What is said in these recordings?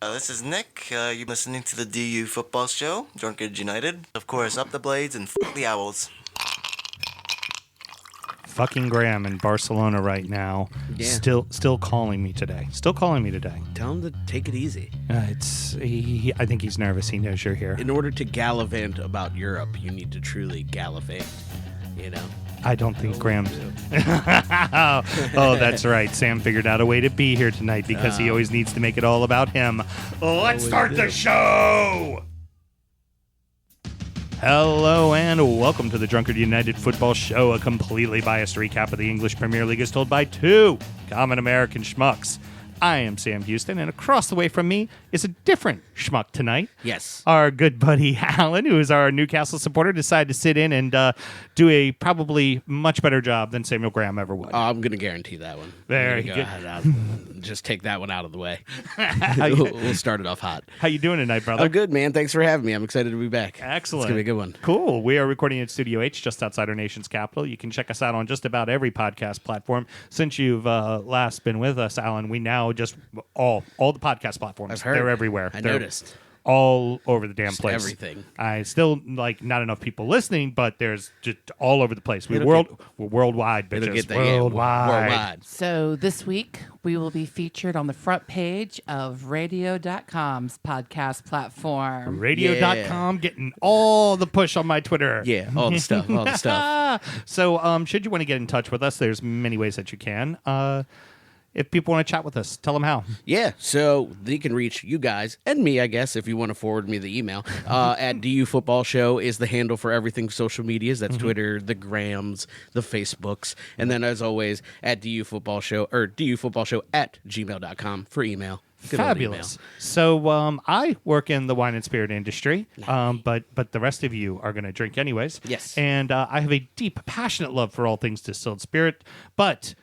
This is Nick. You're listening to the DU Football Show, Drunkard United. Of course, up the Blades and f*** the Owls. Fucking Graham in Barcelona right now. Yeah. Still calling me today. Still calling me today. Tell him to take it easy. I think he's nervous. He knows you're here. In order to gallivant about Europe, you need to truly gallivant, you know? I don't think Graham's... Oh, that's right. Sam figured out a way to be here tonight because he always needs to make it all about him. Let's start the show! Hello and welcome to the Drunkard United Football Show, a completely biased recap of the English Premier League as told by two common American schmucks. I am Sam Huston, and across the way from me is a different schmuck tonight. Yes. Our good buddy Alan, who is our Newcastle supporter, decided to sit in and do a probably much better job than Samuel Graham ever would. I'm going to guarantee that one. Very Go good. ahead, just take that one out of the way. We'll start it off hot. How you doing tonight, brother? I'm good, man. Thanks for having me. I'm excited to be back. Excellent. It's going to be a good one. Cool. We are recording at Studio H, just outside our nation's capital. You can check us out on just about every podcast platform. Since you've last been with us, Alan, we now just all the podcast platforms. I've heard. They're everywhere. I They're noticed. all over the damn place. Everything. I still not enough people listening, but there's just all over the place. We're worldwide, bitches. It'll get that, worldwide. So this week, we will be featured on the front page of radio.com's podcast platform. Radio.com getting all the push on my Twitter. Yeah, all the stuff. All the stuff. So, should you want to get in touch with us, there's many ways that you can. If people want to chat with us, tell them how. Yeah, so they can reach you guys and me, I guess, if you want to forward me the email. At DUfootballshow is the handle for everything social medias. That's Twitter, the Grams, the Facebooks. And then, as always, at DUfootballshow or DUfootballshow at gmail.com for email. Good old Fabulous. email. So I work in the wine and spirit industry, but the rest of you are going to drink anyways. Yes. And I have a deep, passionate love for all things distilled spirit, but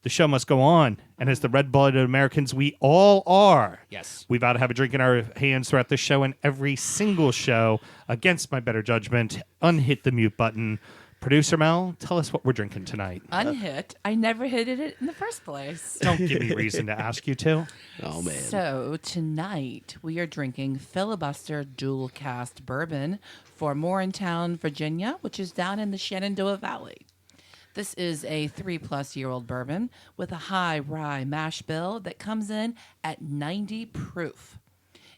the show must go on. And as the red-blooded Americans we all are, Yes. we've got to have a drink in our hands throughout the show and every single show. Against my better judgment, unhit the mute button. Producer Mel, tell us what we're drinking tonight. Unhit. I never hit it in the first place. Don't give me reason to ask you to. Oh, man. So tonight, we are drinking Filibuster dual cast bourbon for Morristown, Virginia, which is down in the Shenandoah Valley. This is a 3-plus-year-old bourbon with a high rye mash bill that comes in at 90 proof.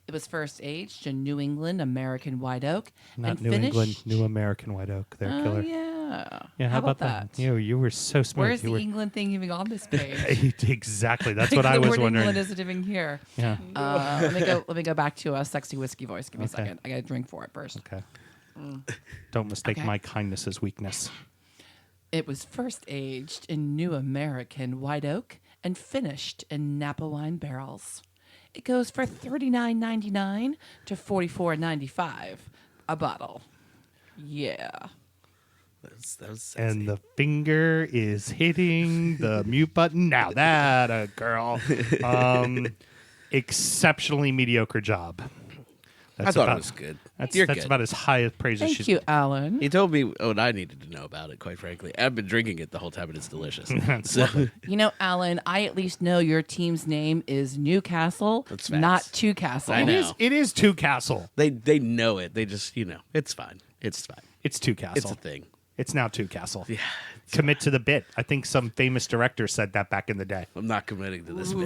It was first aged in New England American white oak. Not and New finished... England, New American white oak. They're killer. Yeah. Yeah, how about that? You were so smooth. Where's the England thing even on this page? Exactly. That's what I was word wondering. England isn't even here. Yeah. Let me go back to a sexy whiskey voice. Give me a second. I got to drink for it first. Okay. Don't mistake Okay. my kindness as weakness. It was first aged in New American white oak and finished in Napa wine barrels. It goes for $39.99 to $44.95 a bottle. Yeah. That was sexy. And the finger is hitting the mute button. Now that a girl. Exceptionally mediocre job. I thought it was good. That's You're good. about as high a praise as Thank you. you, Alan. He told me what I needed to know about it, quite frankly. I've been drinking it the whole time, and it's delicious. So, You know, Alan, I at least know your team's name is Newcastle, That's facts. not Two Castle. I know. it is Two Castle. they know it. They just, it's fine. It's fine. It's Two Castle. It's a thing. It's now Two Castle. Yeah. Commit to the bit. I think some famous director said that back in the day. I'm not committing to this bit.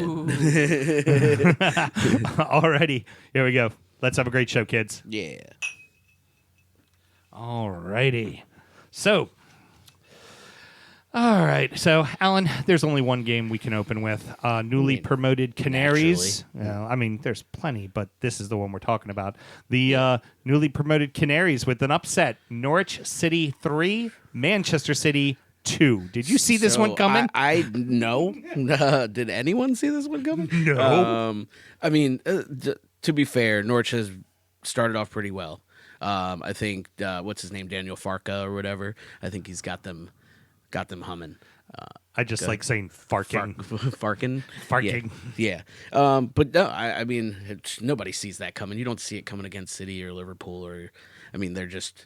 Alrighty, here we go. Let's have a great show, kids. Yeah. Alrighty. So, Alan, there's only one game we can open with. Newly promoted Canaries. I mean, there's plenty, but this is the one we're talking about. The newly promoted Canaries with an upset. Norwich City 3, Manchester City 2. Did you see this one coming? I no. Did anyone see this one coming? No. I mean, to be fair, Norwich has started off pretty well. I think what's his name, Daniel Farka or whatever. I think he's got them humming. I just like saying farking. Farking. Farking. Yeah. But no, I mean, nobody sees that coming. You don't see it coming against City or Liverpool they're just.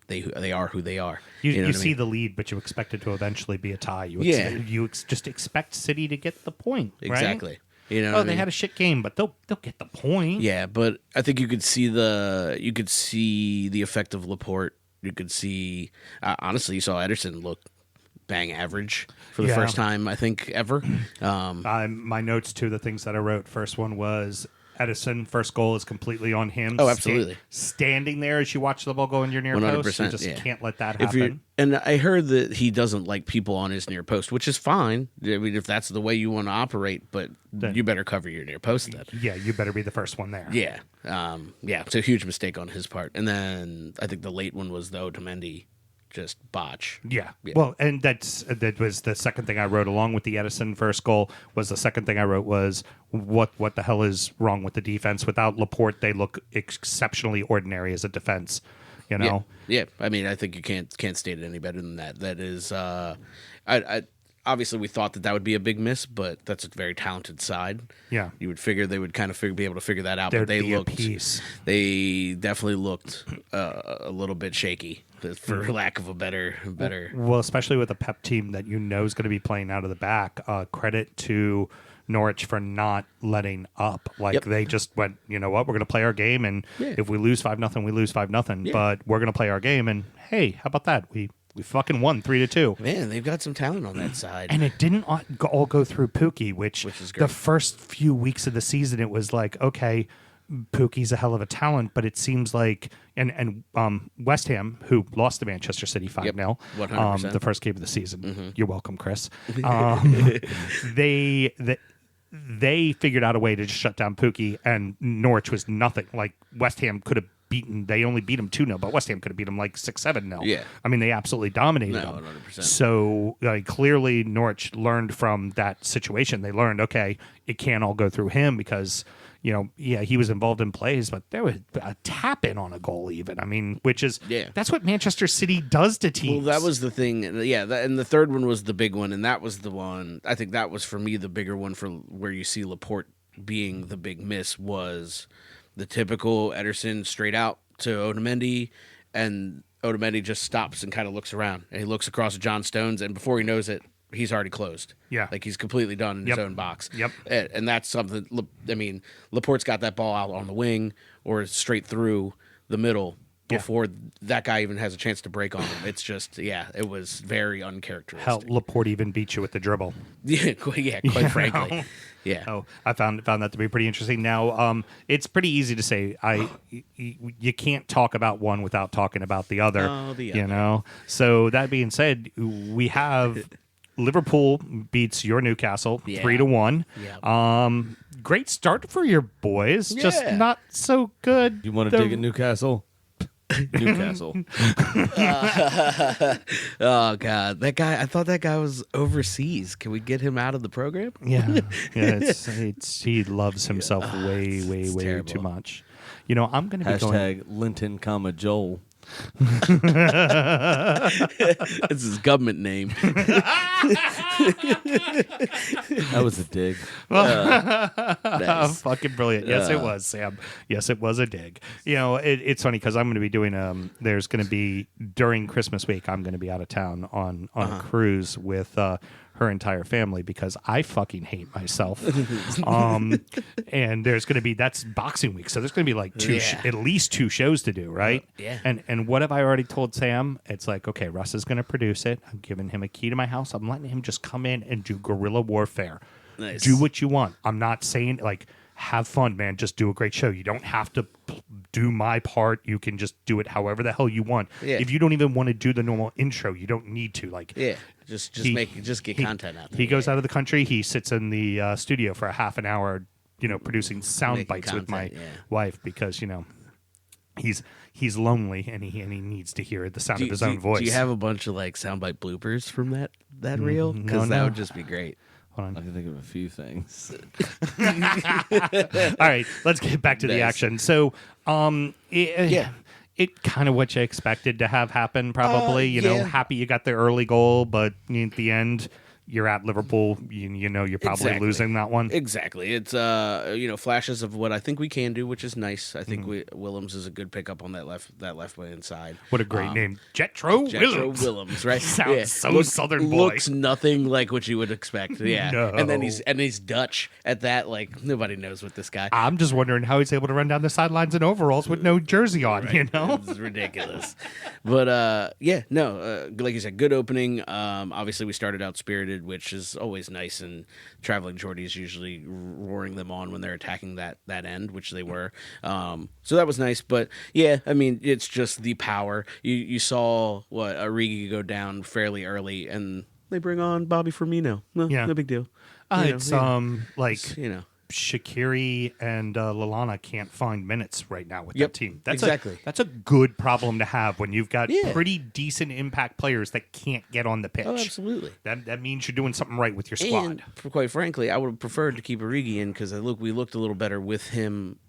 They are who they are. You see the lead, but you expect it to eventually be a tie. You just expect City to get the point, right? Exactly. You know, Oh, they had a shit game, but they'll get the point. Yeah, but I think you could see the effect of Laporte. You could see, honestly, you saw Ederson look bang average for the first time I think ever. My notes to the things that I wrote. First one was Edison. First goal is completely on him. Oh, absolutely. Standing there as you watch the ball go in your near post. You just can't let that happen. And I heard that he doesn't like people on his near post, which is fine. I mean, if that's the way you want to operate, but then, you better cover your near post then. Yeah, you better be the first one there. Yeah. It's a huge mistake on his part. And then I think the late one was the Otamendi just botch. Yeah. Well, and that was the second thing I wrote along with the Edison first goal. Was the second thing I wrote was what the hell is wrong with the defense? Without Laporte, they look exceptionally ordinary as a defense. You know. Yeah. I mean, I think you can't state it any better than that. That is, I obviously we thought that would be a big miss, but that's a very talented side. Yeah. You would figure they would kind of be able to figure that out. There'd but they definitely looked a little bit shaky, for lack of a better. Well, especially with a Pep team that you know is going to be playing out of the back. Credit to Norwich for not letting up. They just went, you know what, we're going to play our game, and if we lose 5-0, we lose 5-0. Yeah. But we're going to play our game, and hey, how about that? We fucking won 3-2. Man, they've got some talent on that side. And it didn't all go through Pookie, which is great. The first few weeks of the season, it was like, okay, Pookie's a hell of a talent, but it seems like and West Ham, who lost to Manchester City 5-0, 100%. the first game of the season. Mm-hmm. You're welcome, Chris. They figured out a way to just shut down Pookie, and Norwich was nothing. Like West Ham could have beaten. They only beat him 2-0, but West Ham could have beat him like 6-7-0. Yeah. I mean, they absolutely dominated them. 100%. So clearly Norwich learned from that situation. They learned, okay, it can't all go through him because, he was involved in plays, but there was a tap in on a goal even. I mean, that's what Manchester City does to teams. Well, that was the thing. Yeah, and the third one was the big one, and that was the one. I think that was, for me, the bigger one for where you see Laporte being the big miss was the typical Ederson straight out to Otamendi, and Otamendi just stops and kind of looks around, and he looks across at John Stones, and before he knows it, he's already closed. Yeah. Like he's completely done in his own box. Yep. And that's something, I mean, Laporte's got that ball out on the wing or straight through the middle before that guy even has a chance to break on him. It's just, it was very uncharacteristic. Hell, Laporte even beat you with the dribble. Quite frankly. Yeah. Oh, I found that to be pretty interesting. Now, it's pretty easy to say you can't talk about one without talking about the other. Oh, the other. You know. So that being said, we have Liverpool beats your Newcastle 3-1. Yeah. Great start for your boys. Just not so good. You want to dig at Newcastle? Newcastle. Oh God, that guy! I thought that guy was overseas. Can we get him out of the program? Yeah. He loves himself way terrible. too much. I'm going to be Hashtag Linton, Joel. It's his government name. That was a dig. Nice. Fucking brilliant. Yes, it was, Sam. Yes, it was a dig. It's funny because I'm going to be doing there's going to be during Christmas week, I'm going to be out of town on a cruise with her entire family because I fucking hate myself. And there's going to be, that's Boxing Week. So there's going to be like at least 2 shows to do, right? Yeah. And what have I already told Sam? It's like, okay, Russ is going to produce it. I'm giving him a key to my house. I'm letting him just come in and do guerrilla warfare. Nice. Do what you want. I'm not saying have fun, man. Just do a great show. You don't have to do my part. You can just do it however the hell you want. Yeah. If you don't even want to do the normal intro, you don't need to. Just get content out there. He goes out of the country. He sits in the studio for a half an hour, producing sound Making bites with my content, wife because he's lonely and he needs to hear the sound of his own voice. Do you have a bunch of soundbite bloopers from that reel? Because that would just be great. Hold on. I can think of a few things. All right, let's get back to the action. So, it kind of what you expected to have happen, probably. Happy you got the early goal, but at the end, you're at Liverpool. You know you're probably Exactly. losing that one. Exactly. It's flashes of what I think we can do, which is nice. I think Willems is a good pickup on that left way inside. What a great name, Jetro Willems. Willems, right? Sounds so Southern boy. Looks nothing like what you would expect. Yeah. No. And then he's Dutch at that. Like nobody knows what this guy. I'm just wondering how he's able to run down the sidelines in overalls with no jersey on. Right. You know, It's ridiculous. But like you said, good opening. Obviously we started out spirited, which is always nice, and traveling Geordies usually roaring them on when they're attacking that end, which they were. So that was nice. But yeah, I mean, it's just the power. You saw Origi go down fairly early, and they bring on Bobby Firmino. No big deal. it's like you know. Shaqiri and Lallana can't find minutes right now with Yep, that team. That's exactly. That's a good problem to have when you've got Yeah. pretty decent impact players that can't get on the pitch. Oh, absolutely. That means you're doing something right with your squad. And quite frankly, I would have preferred to keep Origi in because we looked a little better with him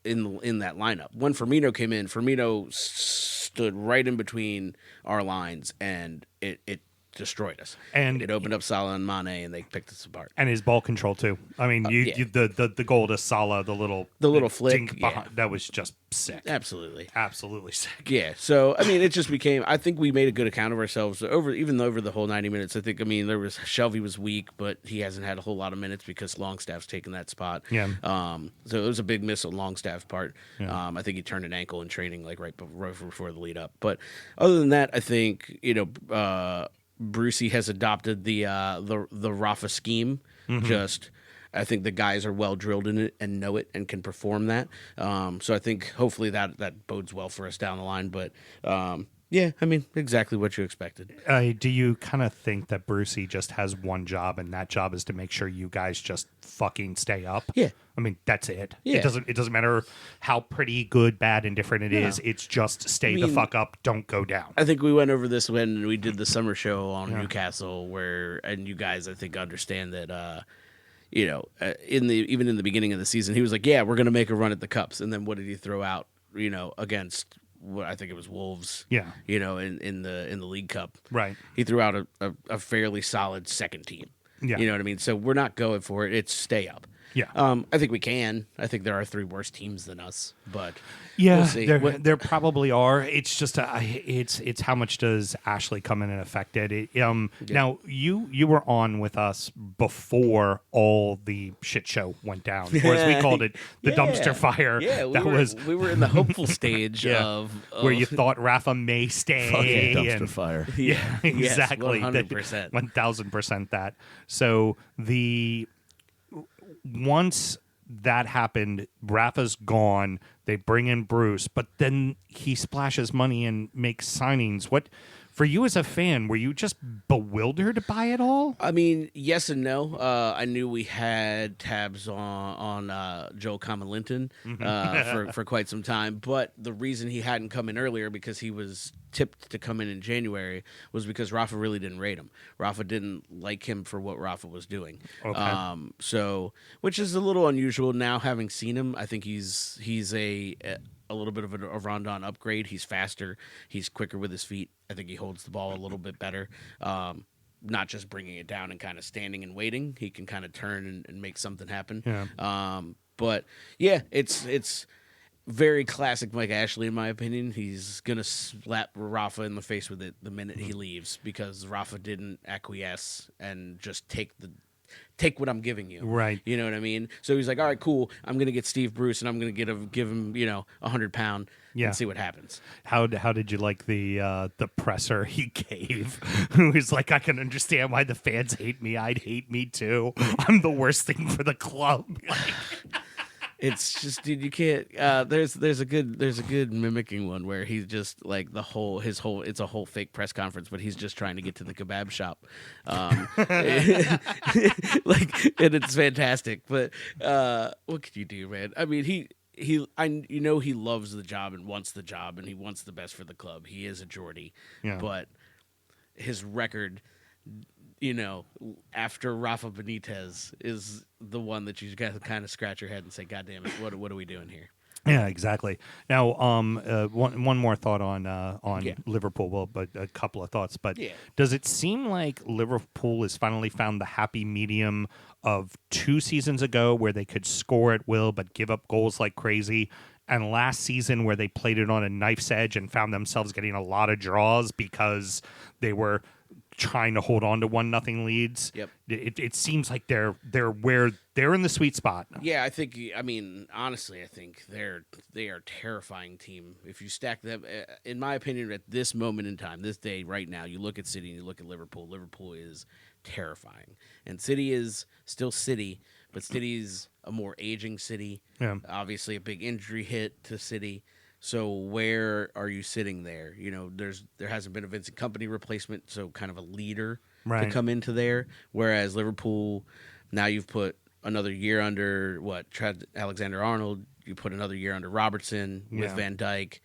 in that lineup. When Firmino came in, Firmino stood right in between our lines, and it destroyed us. And it opened up Salah and Mane, and they picked us apart. And his ball control too. I mean, the goal to Salah, the little flick, dink behind, that was just sick. Absolutely sick. Yeah. So I mean, it just became. I think we made a good account of ourselves over the whole 90 minutes. I think. I mean, Shelby was weak, but he hasn't had a whole lot of minutes because Longstaff's taken that spot. Yeah. So it was a big miss on Longstaff's part. Yeah. I think he turned an ankle in training, like right before the lead up. But other than that, I think Brucey has adopted the Rafa scheme. Mm-hmm. I think the guys are well drilled in it and know it and can perform that. So I think hopefully that bodes well for us down the line. But yeah, I mean, exactly what you expected. Do you kind of think that Brucey just has one job, and that job is to make sure you guys just fucking stay up? Yeah. I mean, that's it. Yeah. It doesn't matter how pretty, good, bad, indifferent it is. It's just stay the fuck up. Don't go down. I think we went over this when we did the summer show on Newcastle, and you guys, I think, understand that. Even in the beginning of the season, he was like, "Yeah, we're going to make a run at the cups," and then what did he throw out? Against what I think it was Wolves. Yeah. In the League Cup. Right. He threw out a fairly solid second team. Yeah. You know what I mean? So we're not going for it. It's stay up. Yeah. I think we can. I think there are 3 worse teams than us, but yeah, we'll see. there probably are. It's just it's how much does Ashley come in and affect it? Now you were on with us before all the shit show went down, or as we called it, the dumpster fire. Yeah, we were in the hopeful stage of where you thought Rafa may stay. Fucking dumpster and- fire. Yeah, Yes, exactly. 100%. 1000% that. So once that happened, Rafa's gone. They bring in Bruce, but then he splashes money and makes signings. What, for you as a fan, were you just bewildered by it all? I mean, yes and no. I knew we had tabs on Joel Comelinton for quite some time, but the reason he hadn't come in earlier, because he was tipped to come in January, was because Rafa really didn't rate him. Rafa didn't like him for what Rafa was doing. Okay. So, which is a little unusual now, having seen him. I think he's a little bit of a Rondon upgrade. He's faster. He's quicker with his feet. I think he holds the ball a little bit better. Not just bringing it down and kind of standing and waiting. He can kind of turn and make something happen. Yeah. But yeah, it's very classic Mike Ashley, in my opinion. He's going to slap Rafa in the face with it the minute he leaves, because Rafa didn't acquiesce and just take what I'm giving you. Right. You know what I mean? So he's like, all right, cool. I'm going to get Steve Bruce, and I'm going to give him, £100 Yeah. and see what happens. How did you like the presser he gave? Who was like, I can understand why the fans hate me. I'd hate me too. I'm the worst thing for the club. It's just, dude, you can't. There's a good mimicking one where he's just like it's a whole fake press conference, but he's just trying to get to the kebab shop, and it's fantastic. But what can you do, man? I mean, he loves the job and wants the job, and he wants the best for the club. He is a Geordie, Yeah. but his record, after Rafa Benitez, is the one that you got to kind of scratch your head and say, God damn it, what are we doing here? Yeah, exactly. Now, one more thought on Yeah. Liverpool. Well, but a couple of thoughts. But Yeah. does it seem like Liverpool has finally found the happy medium of 2 seasons ago, where they could score at will but give up goals like crazy, and last season where they played it on a knife's edge and found themselves getting a lot of draws because they were trying to hold on to 1-0 leads? Yep. It seems like they're where they're in the sweet spot. Yeah, I think. I mean, honestly, I think they are a terrifying team. If you stack them, in my opinion, at this moment in time, this day, right now, you look at City and you look at Liverpool. Liverpool is terrifying, and City is still City, but City's a more aging City. Yeah. Obviously, a big injury hit to City. So where are you sitting there? You know, there hasn't been a Vincent Kompany replacement, so kind of a leader to Right. come into there. Whereas Liverpool, now you've put another year under Alexander-Arnold. You put another year under Robertson with Yeah. Van Dijk.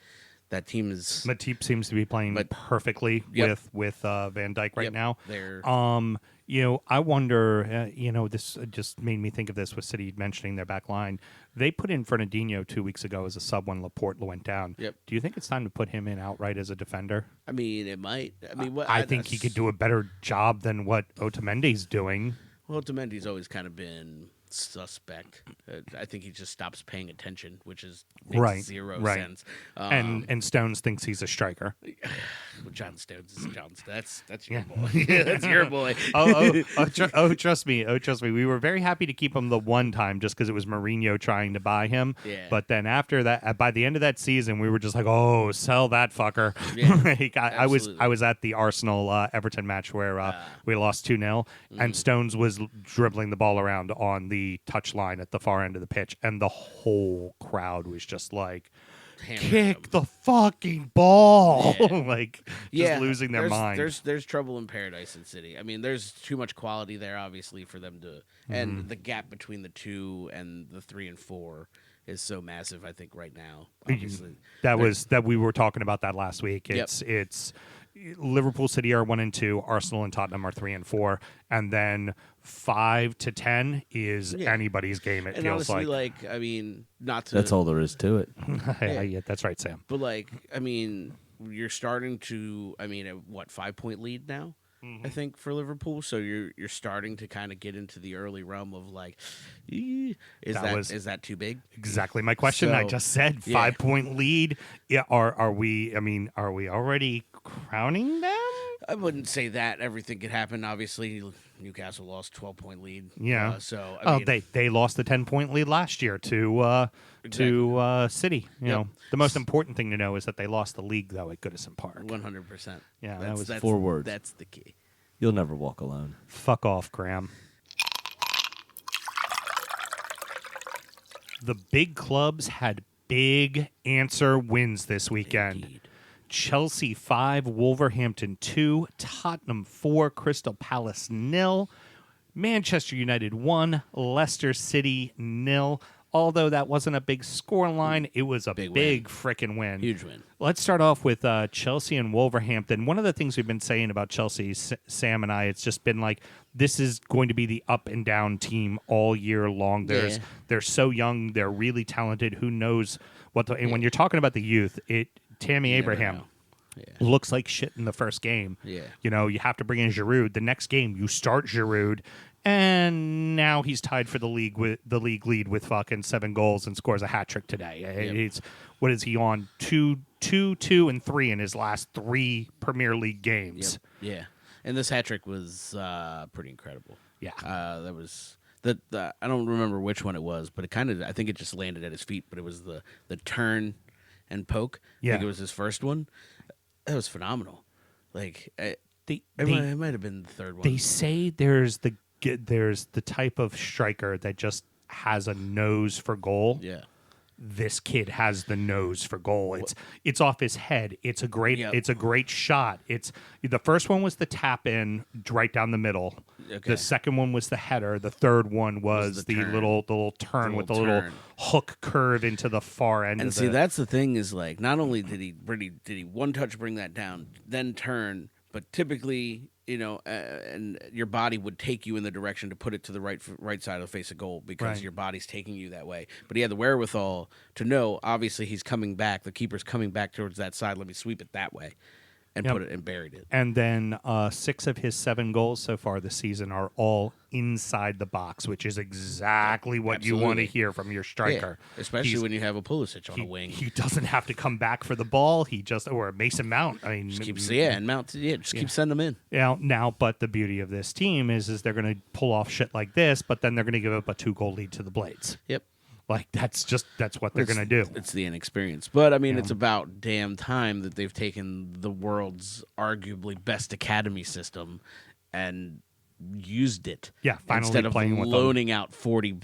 That team is Matip seems to be playing perfectly Yep. with Van Dijk right Yep. now. They're I wonder. This just made me think of this with City mentioning their back line. They put in Fernandinho 2 weeks ago as a sub when Laporte went down. Yep. Do you think it's time to put him in outright as a defender? I mean, it might. I mean, I think he could do a better job than what Otamendi's doing. Well, Otamendi's always kind of been suspect. I think he just stops paying attention, which makes Right, zero right. sense. And Stones thinks he's a striker. John Stones is John. That's your boy. Yeah, that's your boy. Trust me. We were very happy to keep him the one time just because it was Mourinho trying to buy him. Yeah. But then after that, by the end of that season, we were just like, oh, sell that fucker. Yeah, Like, I was absolutely. at the Arsenal Everton match where we lost 2-0, and Stones was dribbling the ball around on the touch line at the far end of the pitch, and the whole crowd was just like, Hammering kick him. the fucking ball. Yeah. Like, just losing their mind. There's trouble in paradise in City. I mean, there's too much quality there, obviously, for them to. And the gap between the 2 and the 3 and 4 is so massive. I think right now, obviously, that we were talking about that last week. Yep. It's Liverpool, City are 1 and 2, Arsenal and Tottenham are 3 and 4, and then 5 to 10 is anybody's game. It and feels honestly, like. I mean, not to. That's all there is to it. Yeah, that's right, Sam. But I mean, you're starting to. I mean, a 5-point lead now. I think for Liverpool, so you're starting to kind of get into the early realm of is that too big? Exactly my question. I So, just said yeah. 5-point lead. Yeah, are we? I mean, are we already crowning them? I wouldn't say that everything could happen. Obviously, Newcastle lost 12-point lead. Yeah. So I mean, they lost the 10-point lead last year to City. You know, the most important thing to know is that they lost the league though at Goodison Park. 100%. Yeah, that was 4 words. That's the key. You'll never walk alone. Fuck off, Graham. The big clubs had big answer wins this weekend. Indeed. Chelsea 5, Wolverhampton 2, Tottenham 4, Crystal Palace 0, Manchester United 1, Leicester City 0. Although that wasn't a big score line, it was a Big big frickin' win. Huge win. Let's start off with Chelsea and Wolverhampton. One of the things we've been saying about Chelsea, Sam and I, it's just been like, this is going to be the up and down team all year long. They're so young, they're really talented. Who knows what? And when you're talking about the youth, Tammy You never Abraham know. Yeah. looks like shit in the first game. Yeah. You know, you have to bring in Giroud. The next game, you start Giroud, and now he's tied for the league lead with fucking 7 goals and scores a hat trick today. It's what is he on 2, 2, and 3 in his last 3 Premier League games. Yep. Yeah. And this hat trick was pretty incredible. Yeah. That was I don't remember which one it was, but I think it just landed at his feet, but it was the turn and poke. I Yeah. think it was his first one. That was phenomenal. Like it They might have been the third one. they say there's the type of striker that just has a nose for goal. Yeah. This kid has the nose for goal. It's off his head. It's a great shot. It's the first one was the tap in right down the middle. Okay. The second one was the header. The third one was the the turn. little turn with the little little turn. hook curve into the far end. And of see, the, that's the thing is like not only did he one touch bring that down, then turn, but typically and your body would take you in the direction to put it to the right side of the face of goal because Right. your body's taking you that way. But he had the wherewithal to know, obviously, he's coming back. The keeper's coming back towards that side. Let me sweep it that way, and Yep. put it and buried it. And then 6 of his 7 goals so far this season are all inside the box, which is exactly what you want to Absolutely. hear from your striker. Yeah, especially He's- when you have a Pulisic on he, a wing. he doesn't have to come back for the ball. He just or Mason Mount. I mean, Just keep keep sending them in. Now, but the beauty of this team is they're going to pull off shit like this, but then they're going to give up a 2-goal lead to the Blades. Yep. Like that's what they're going to do. It's the inexperience. But, I mean, it's about damn time that they've taken the world's arguably best academy system and used it. Yeah, finally instead of playing with them. loaning out 40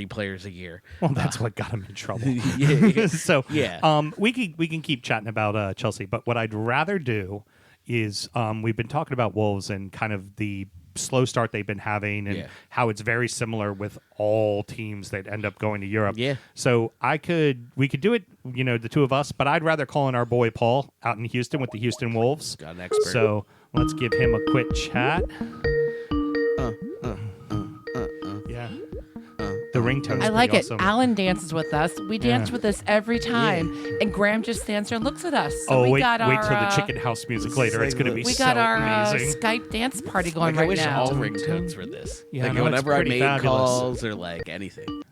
players a year. Well, that's what got him in trouble. Yeah. So, Yeah. we can keep chatting about Chelsea, but what I'd rather do is we've been talking about Wolves and kind of the slow start they've been having and Yeah. how it's very similar with all teams that end up going to Europe. Yeah. So we could do it, the two of us, but I'd rather call in our boy Paul out in Houston with the Houston Wolves. Got an expert. So let's give him a quick chat. Yeah. The ringtone. I like it. awesome. Alan dances with us. We dance with this every time, and Graham just stands there and looks at us. So Oh, we wait got till our, the chicken house music later. It's going to be We so got our amazing. Skype dance party going I right wish now. all ringtones were this. Yeah, like no, it's whenever I pretty made fabulous. calls or like anything.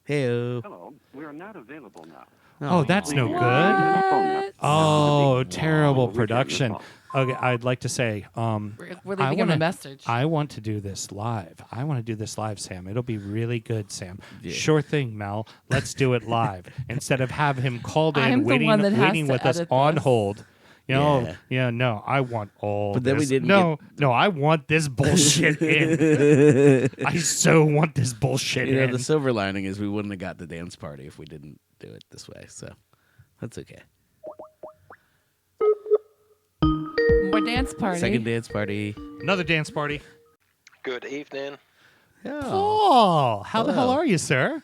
Hey-o. Hello, we are not available now. Oh, that's no good. What? Oh, terrible production. Okay, I'd like to say, We're leaving him a message. I want to do this live. Sam. It'll be really good, Sam. Sure thing, Mel. Let's do it live instead of have him called in, I'm the waiting one that has to with us edit on this. hold. No, I want all. But then we this. didn't No, I want this bullshit in. I so want this bullshit in. The silver lining is we wouldn't have got the dance party if we didn't do it this way. So that's okay. More dance party. Second dance party. Another dance party. Good evening. Oh, how the hell are you, sir?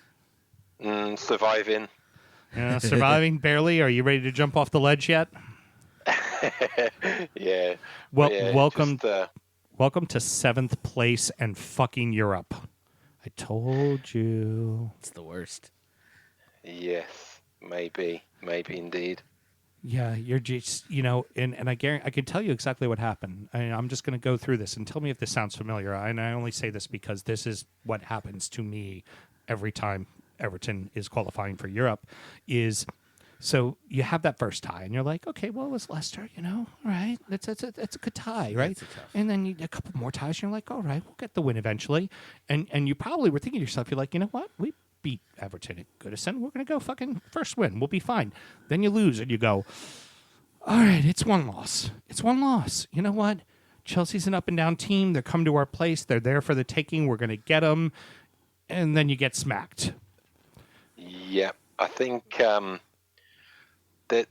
Surviving. Surviving barely. Are you ready to jump off the ledge yet? Yeah. Well, Yeah, welcome, just, welcome to 7th place and fucking Europe. I told you. It's the worst. yes, maybe indeed. Yeah, you're just, and I guarantee I can tell you exactly what happened. I'm just going to go through this and tell me if this sounds familiar. And I only say this because this is what happens to me every time Everton is qualifying for Europe. So you have that first tie, and you're like, okay, well, it was Leicester, all right, it's a good tie, right? And then a couple more ties, and you're like, all right, we'll get the win eventually. And you probably were thinking to yourself, you're like, you know what, we beat Everton at Goodison. We're going to go fucking first win. We'll be fine. Then you lose, and you go, all right, it's one loss. It's one loss. You know what? Chelsea's an up-and-down team. They're come to our place. They're there for the taking. We're going to get them. And then you get smacked. Yeah, I think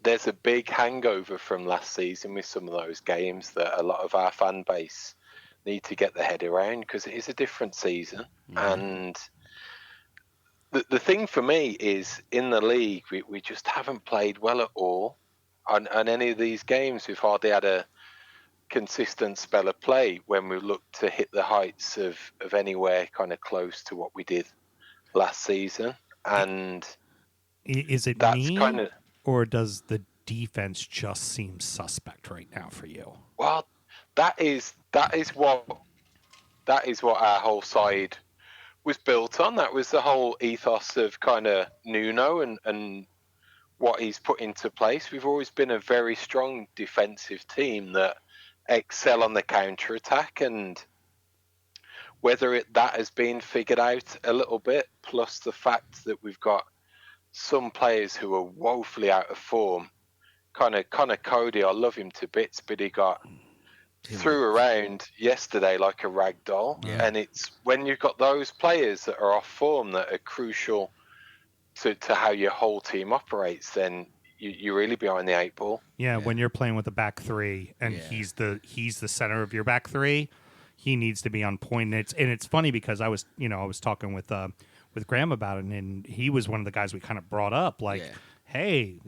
there's a big hangover from last season with some of those games that a lot of our fan base need to get their head around because it is a different season. And the thing for me is in the league, we just haven't played well at all. On any of these games, we've hardly had a consistent spell of play when we look to hit the heights of anywhere kind of close to what we did last season. And Is it that's me, kind of, or does the defense just seem suspect right now for you? well, that is what our whole side was built on. That was the whole ethos of kind of Nuno and what he's put into place. We've always been a very strong defensive team that excel on the counter attack, and whether that has been figured out a little bit, plus the fact that we've got some players who are woefully out of form. Kind of Cody, I love him to bits, but he got threw around yesterday like a rag doll. Yeah. And it's when you've got those players that are off form that are crucial to how your whole team operates, then you're really behind the 8 ball. Yeah, when you're playing with a back three and he's the center of your back three, he needs to be on point. And it's funny because I was talking with Graham about it, and he was one of the guys we kind of brought up, like, hey,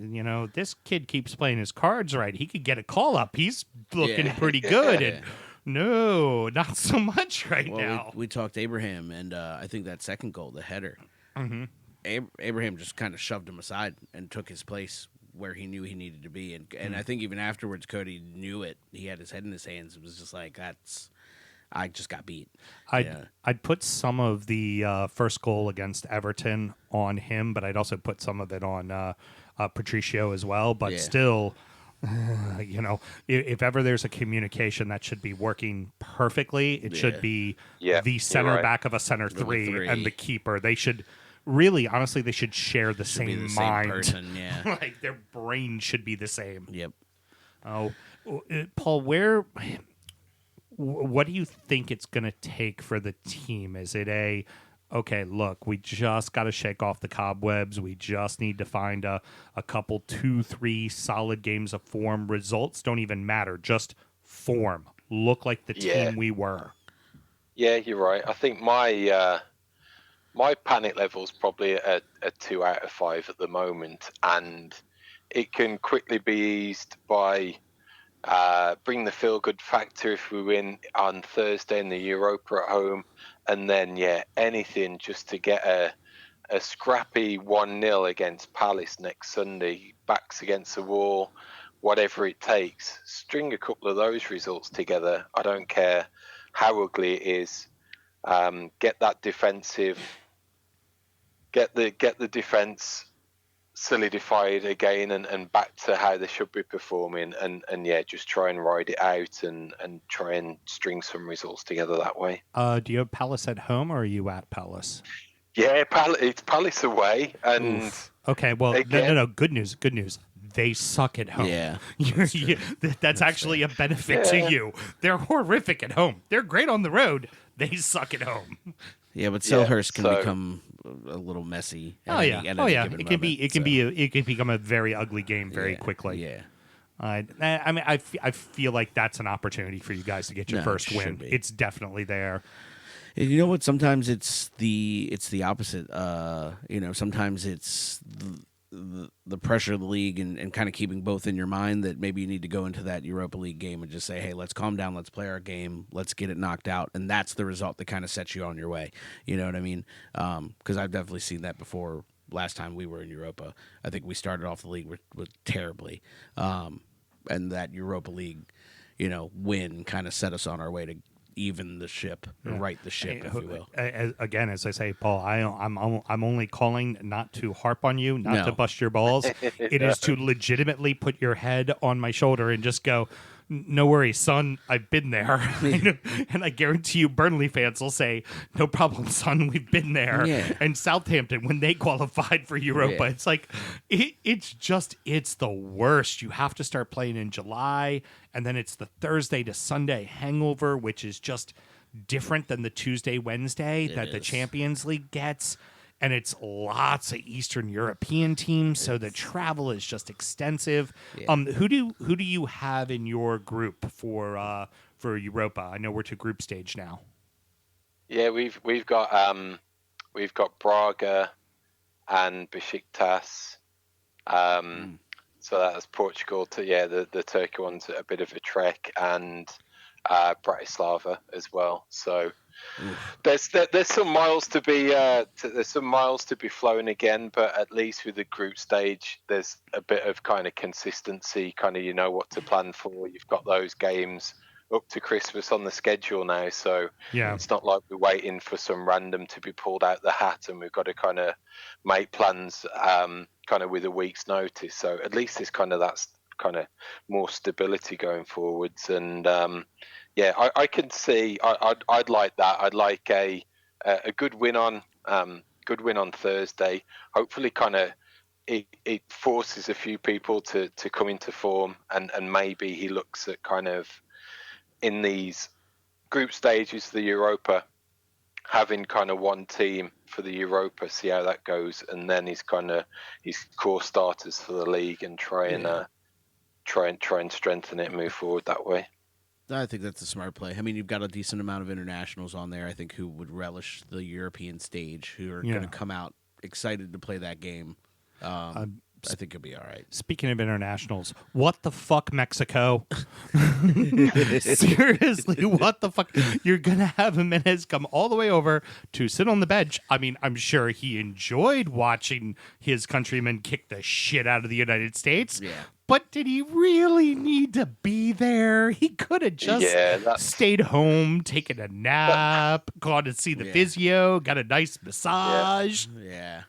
this kid keeps playing his cards right. He could get a call up. He's looking pretty good. And No, not so much right Well, now. we talked Abraham, and I think that second goal, the header, Abraham just kind of shoved him aside and took his place where he knew he needed to be. And I think even afterwards, Cody knew it. He had his head in his hands. It was just like, I just got beat. I'd put some of the first goal against Everton on him, but I'd also put some of it on Patricio as well. But still, if ever there's a communication that should be working perfectly, it should be the center back of a center three and the keeper. They should really, honestly, they should share the same mind. Same person, yeah. Like their brain should be the same. Yep. Oh, Paul, what do you think it's going to take for the team? Is it okay, look, we just got to shake off the cobwebs. We just need to find a couple, 2-3 solid games of form. Results don't even matter. Just form. Look like the team we were. Yeah, you're right. I think my panic level's probably a 2 out of 5 at the moment, and it can quickly be eased by bring the feel-good factor if we win on Thursday in the Europa at home, and then anything just to get a scrappy 1-0 against Palace next Sunday, backs against the wall, whatever it takes. String a couple of those results together. I don't care how ugly it is. Get that defensive. Get the defense solidified again and back to how they should be performing, and just try and ride it out and try and string some results together that way. Do you have Palace at home, or are you at Palace? Yeah, it's Palace away, and Oof. Okay, well, no. Good news. They suck at home. Yeah, that's actually a benefit to you. They're horrific at home. They're great on the road. They suck at home. Yeah, but Selhurst can become a little messy. It can become a very ugly game very quickly. Yeah. I feel like that's an opportunity for you guys to get your first win. It's definitely there. And you know what? Sometimes it's the opposite. Sometimes it's the pressure of the league and kind of keeping both in your mind that maybe you need to go into that Europa League game and just say, hey, let's calm down, let's play our game, let's get it knocked out, and that's the result that kind of sets you on your way. You know what I mean? Because I've definitely seen that before. Last time we were in Europa, I think we started off the league with terribly, and that Europa League, win kind of set us on our way to even the ship, or right the ship, if you will. Again, as I say, Paul, I'm only calling not to harp on you, not to bust your balls. It is to legitimately put your head on my shoulder and just go, no worries, son, I've been there. And I guarantee you Burnley fans will say, no problem, son, we've been there. Yeah. And Southampton, when they qualified for Europa, it's like, it's the worst. You have to start playing in July, and then it's the Thursday to Sunday hangover, which is just different than the Tuesday, Wednesday that the Champions League gets. And it's lots of Eastern European teams, so the travel is just extensive. Yeah. Who do you have in your group for Europa? I know we're to group stage now. Yeah, we've got Braga and Besiktas. So that's Portugal to the Turkey one's a bit of a trek, and Bratislava as well. So. There's some miles to be flown again, but at least with the group stage, there's a bit of kind of consistency. Kind of, you know what to plan for. You've got those games up to Christmas on the schedule now, so it's not like we're waiting for some random to be pulled out the hat, and we've got to kind of make plans kind of with a week's notice. So at least there's kind of that's kind of more stability going forwards, and I can see. I'd like that. I'd like a good win on Thursday. Hopefully, kind of it forces a few people to come into form, and maybe he looks at kind of in these group stages of the Europa, having kind of one team for the Europa, see how that goes, and then he's kind of his core starters for the league, and try and strengthen it and move forward that way. I think that's a smart play. I mean, you've got a decent amount of internationals on there, I think, who would relish the European stage, who are going to come out excited to play that game. I think you'll be all right. Speaking of internationals, what the fuck, Mexico? Seriously, what the fuck? You're going to have Jimenez come all the way over to sit on the bench. I mean, I'm sure he enjoyed watching his countrymen kick the shit out of the United States. Yeah. But did he really need to be there? He could have just stayed home, taken a nap, gone to see the physio, got a nice massage. Yeah.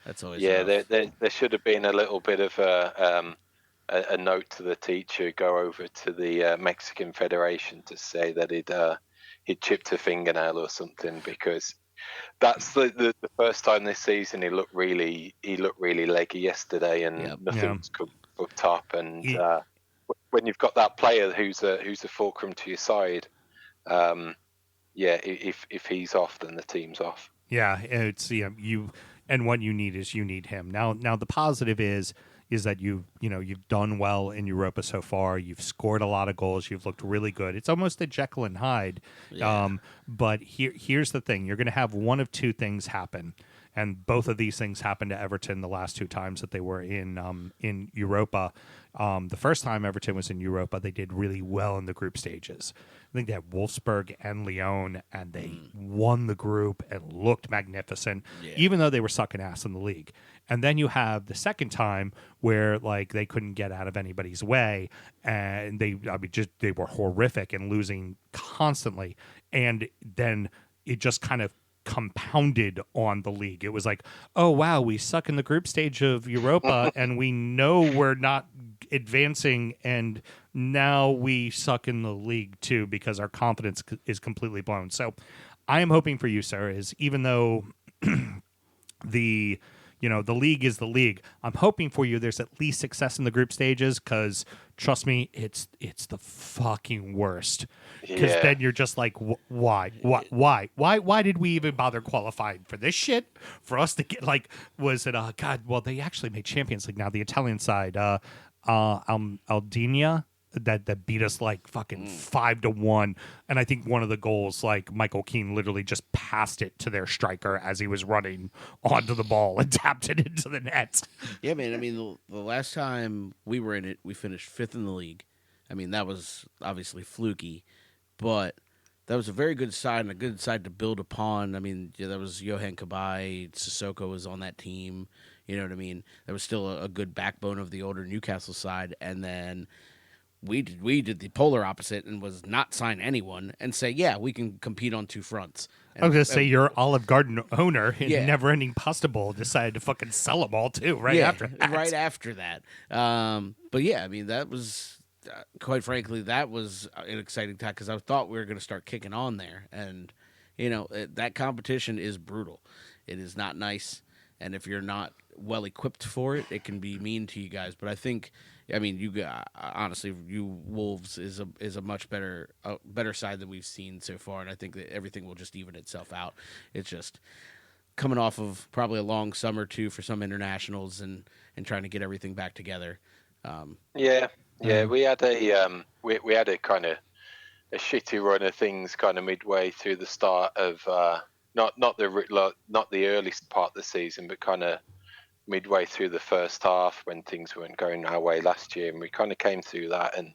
That's always there should have been a little bit of a note to the teacher, go over to the Mexican Federation to say that he'd chipped a fingernail or something, because that's the first time this season he looked really leggy yesterday, and nothing's come up top. And when you've got that player who's a fulcrum to your side, if he's off, then the team's off. Yeah, it's you. And what you need is him. Now the positive is that you've done well in Europa so far. You've scored a lot of goals. You've looked really good. It's almost a Jekyll and Hyde. Yeah. But here's the thing. You're going to have one of two things happen. And both of these things happened to Everton the last two times that they were in Europa. The first time Everton was in Europa, they did really well in the group stages. I think they had Wolfsburg and Lyon, and they won the group and looked magnificent, even though they were sucking ass in the league. And then you have the second time where they couldn't get out of anybody's way, and they were horrific and losing constantly. And then it just kind of compounded on the league. It was like, oh wow, we suck in the group stage of Europa and we know we're not advancing, and now we suck in the league too because our confidence is completely blown. So I am hoping for you, sir, is even though the league is the league, I'm hoping for you there's at least success in the group stages, because trust me, it's the fucking worst. Because then you're just like, why did we even bother qualifying for this shit? For us to get was it God? Well, they actually made Champions League now. The Italian side, Aldenia, that beat us fucking 5-1, and I think one of the goals, Michael Keane literally just passed it to their striker as he was running onto the ball and tapped it into the net. Yeah, man. I mean, the last time we were in it, we finished 5th in the league. I mean, that was obviously fluky, but that was a very good side and a good side to build upon. I mean, that was Johan Cabaye, Sissoko was on that team. You know what I mean? There was still a good backbone of the older Newcastle side, and then we did the polar opposite and was not sign anyone and say, yeah, we can compete on two fronts. And, I was going to say, your Olive Garden owner in Never Ending Pasta Bowl decided to fucking sell them all too after that. Right after that. But yeah, I mean, that was, quite frankly, that was an exciting time because I thought we were going to start kicking on there. And, that competition is brutal. It is not nice. And if you're not well equipped for it, it can be mean to you guys. But I think, you honestly, you Wolves is a much better side than we've seen so far, and I think that everything will just even itself out. It's just coming off of probably a long summer too for some internationals and trying to get everything back together. We had a kind of a shitty run of things kind of midway through the start of not the earliest part of the season, but kind of midway through the first half when things weren't going our way last year, and we kind of came through that. And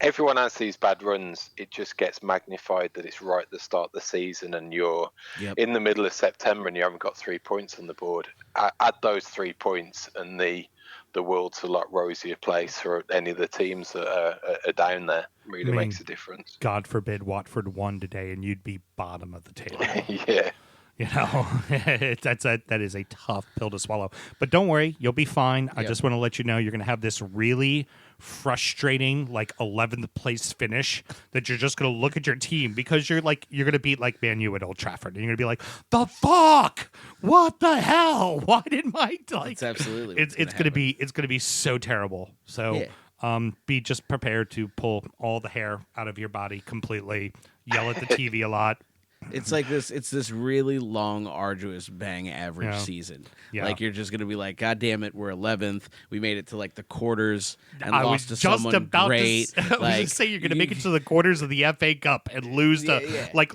everyone has these bad runs. It just gets magnified that it's right at the start of the season and you're in the middle of September and you haven't got 3 points on the board. Add those 3 points and the world's a lot rosier place for any of the teams that are down there. Really makes a difference. God forbid Watford won today and you'd be bottom of the table. Yeah. That is a tough pill to swallow. But don't worry, you'll be fine. I just want to let you know you're going to have this really frustrating 11th place finish that you're just going to look at your team because you're going to beat Man U at Old Trafford and you're going to be like, the fuck, what the hell? Why did my It's absolutely it's going to be so terrible. So be just prepared to pull all the hair out of your body completely, yell at the TV a lot. It's like this. It's this really long, arduous, bang average season. Yeah. Like you're just gonna be like, God damn it, we're 11th. We made it to like the quarters and I lost was to just someone about great. to. I was Like, just saying you're going to make it to the quarters of the FA Cup and lose to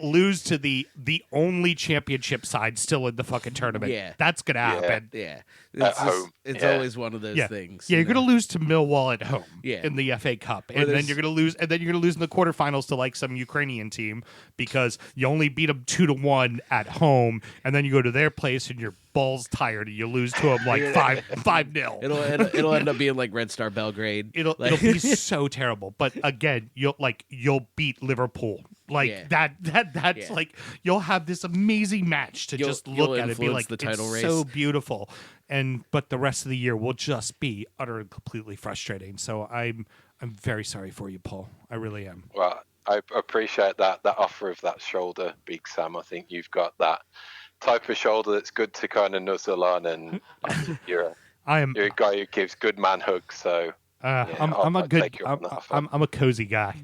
lose to the only championship side still in the fucking tournament. Yeah. That's going to happen. Yeah, At home. It's Yeah. always one of those Yeah, things. yeah. you You're know? going to lose to Millwall at home. Yeah. In the FA Cup, Or and then there's- you're going to lose, and then you're going to lose in the quarterfinals to like some Ukrainian team because you only beat them 2-1 at home, and then you go to their place and you're balls tired and you lose to them like 5-0. It'll end up being like Red Star Belgrade. It'll be so terrible. But again, you'll beat Liverpool. Like Yeah. that's Yeah. like you'll have this amazing match to just you'll look at it and be influence like the title it's race. so beautiful. But the rest of the year will just be utter and completely frustrating. So I'm very sorry for you, Paul. I really am. Well, I appreciate that offer of that shoulder, Big Sam. I think you've got that type of shoulder that's good to kind of nuzzle on, and you're a guy who gives good man hugs. So I'm a I'll good take you up on that offer. I'm a cozy guy.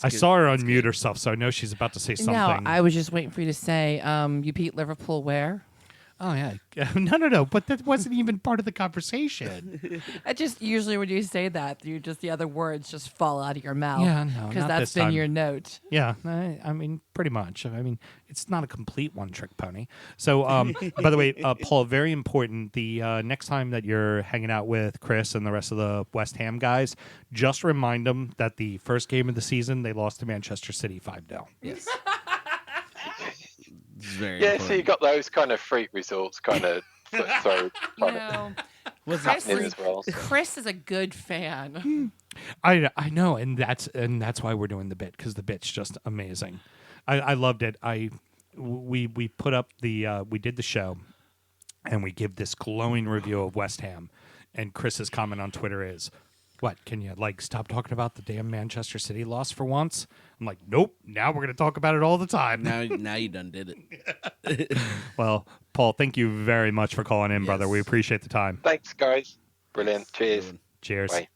I saw her unmute herself, so I know she's about to say something. No, I was just waiting for you to say you beat Liverpool where? Oh yeah, no, but that wasn't even part of the conversation. I just usually when you say that, the other words just fall out of your mouth. Yeah, no, because not that's this been time. your note. Yeah, I mean, pretty much. I mean, it's not a complete one-trick pony. So, by the way, Paul, very important. The next time that you're hanging out with Chris and the rest of the West Ham guys, just remind them that the first game of the season they lost to Manchester City 5-0. Yes. It's very Yeah, important. so you got those kind of freak results kind of so You kind of know, What's Chris happening is, as well. So. Chris is a good fan. I know, and that's why we're doing the bit, because the bit's just amazing. I loved it. We put up we did the show, and we give this glowing review of West Ham, and Chris's comment on Twitter is, "What, can you stop talking about the damn Manchester City loss for once?" I'm like, "Nope. Now we're gonna talk about it all the time." now you done did it. Well, Paul, thank you very much for calling in, brother. Yes. We appreciate the time. Thanks, guys. Brilliant. Cheers. Cheers. Bye.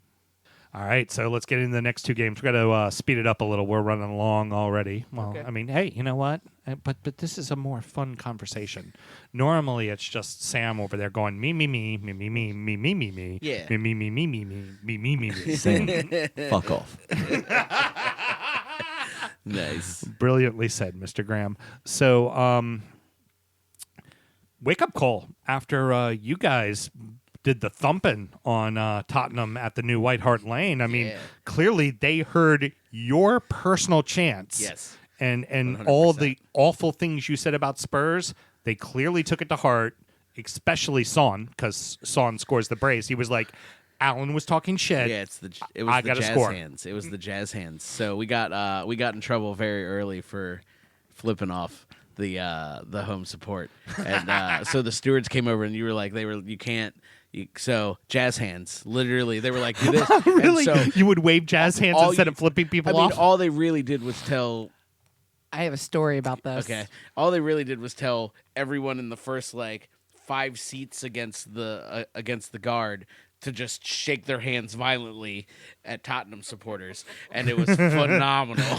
All right, so let's get into the next two games. We got to speed it up a little. We're running along already. Well, Okay. I mean, hey, you know what? But this is a more fun conversation. Normally, it's just Sam over there going me me me me me me me me me me Yeah. me me me me me me me me me me. Sam, fuck off. Nice. Brilliantly said, Mr. Graham. So, wake up call after you guys did the thumping on Tottenham at the new White Hart Lane. I mean, Yeah. clearly they heard your personal chants. Yes. And 100%. all the awful things you said about Spurs, they clearly took it to heart, especially Son, because Son scores the brace. He was like, Alan was talking shit. Yeah, it was I the gotta jazz score. hands. It was the jazz hands. So we got in trouble very early for flipping off the home support, and so the stewards came over and you can't. So jazz hands, literally, they were like, do this. Really? And so You would wave jazz hands all instead you- of flipping people I mean, off? all they really did was tell. I have a story about this. Okay, all they really did was tell everyone in the first 5 seats against the guard to just shake their hands violently at Tottenham supporters, and it was phenomenal.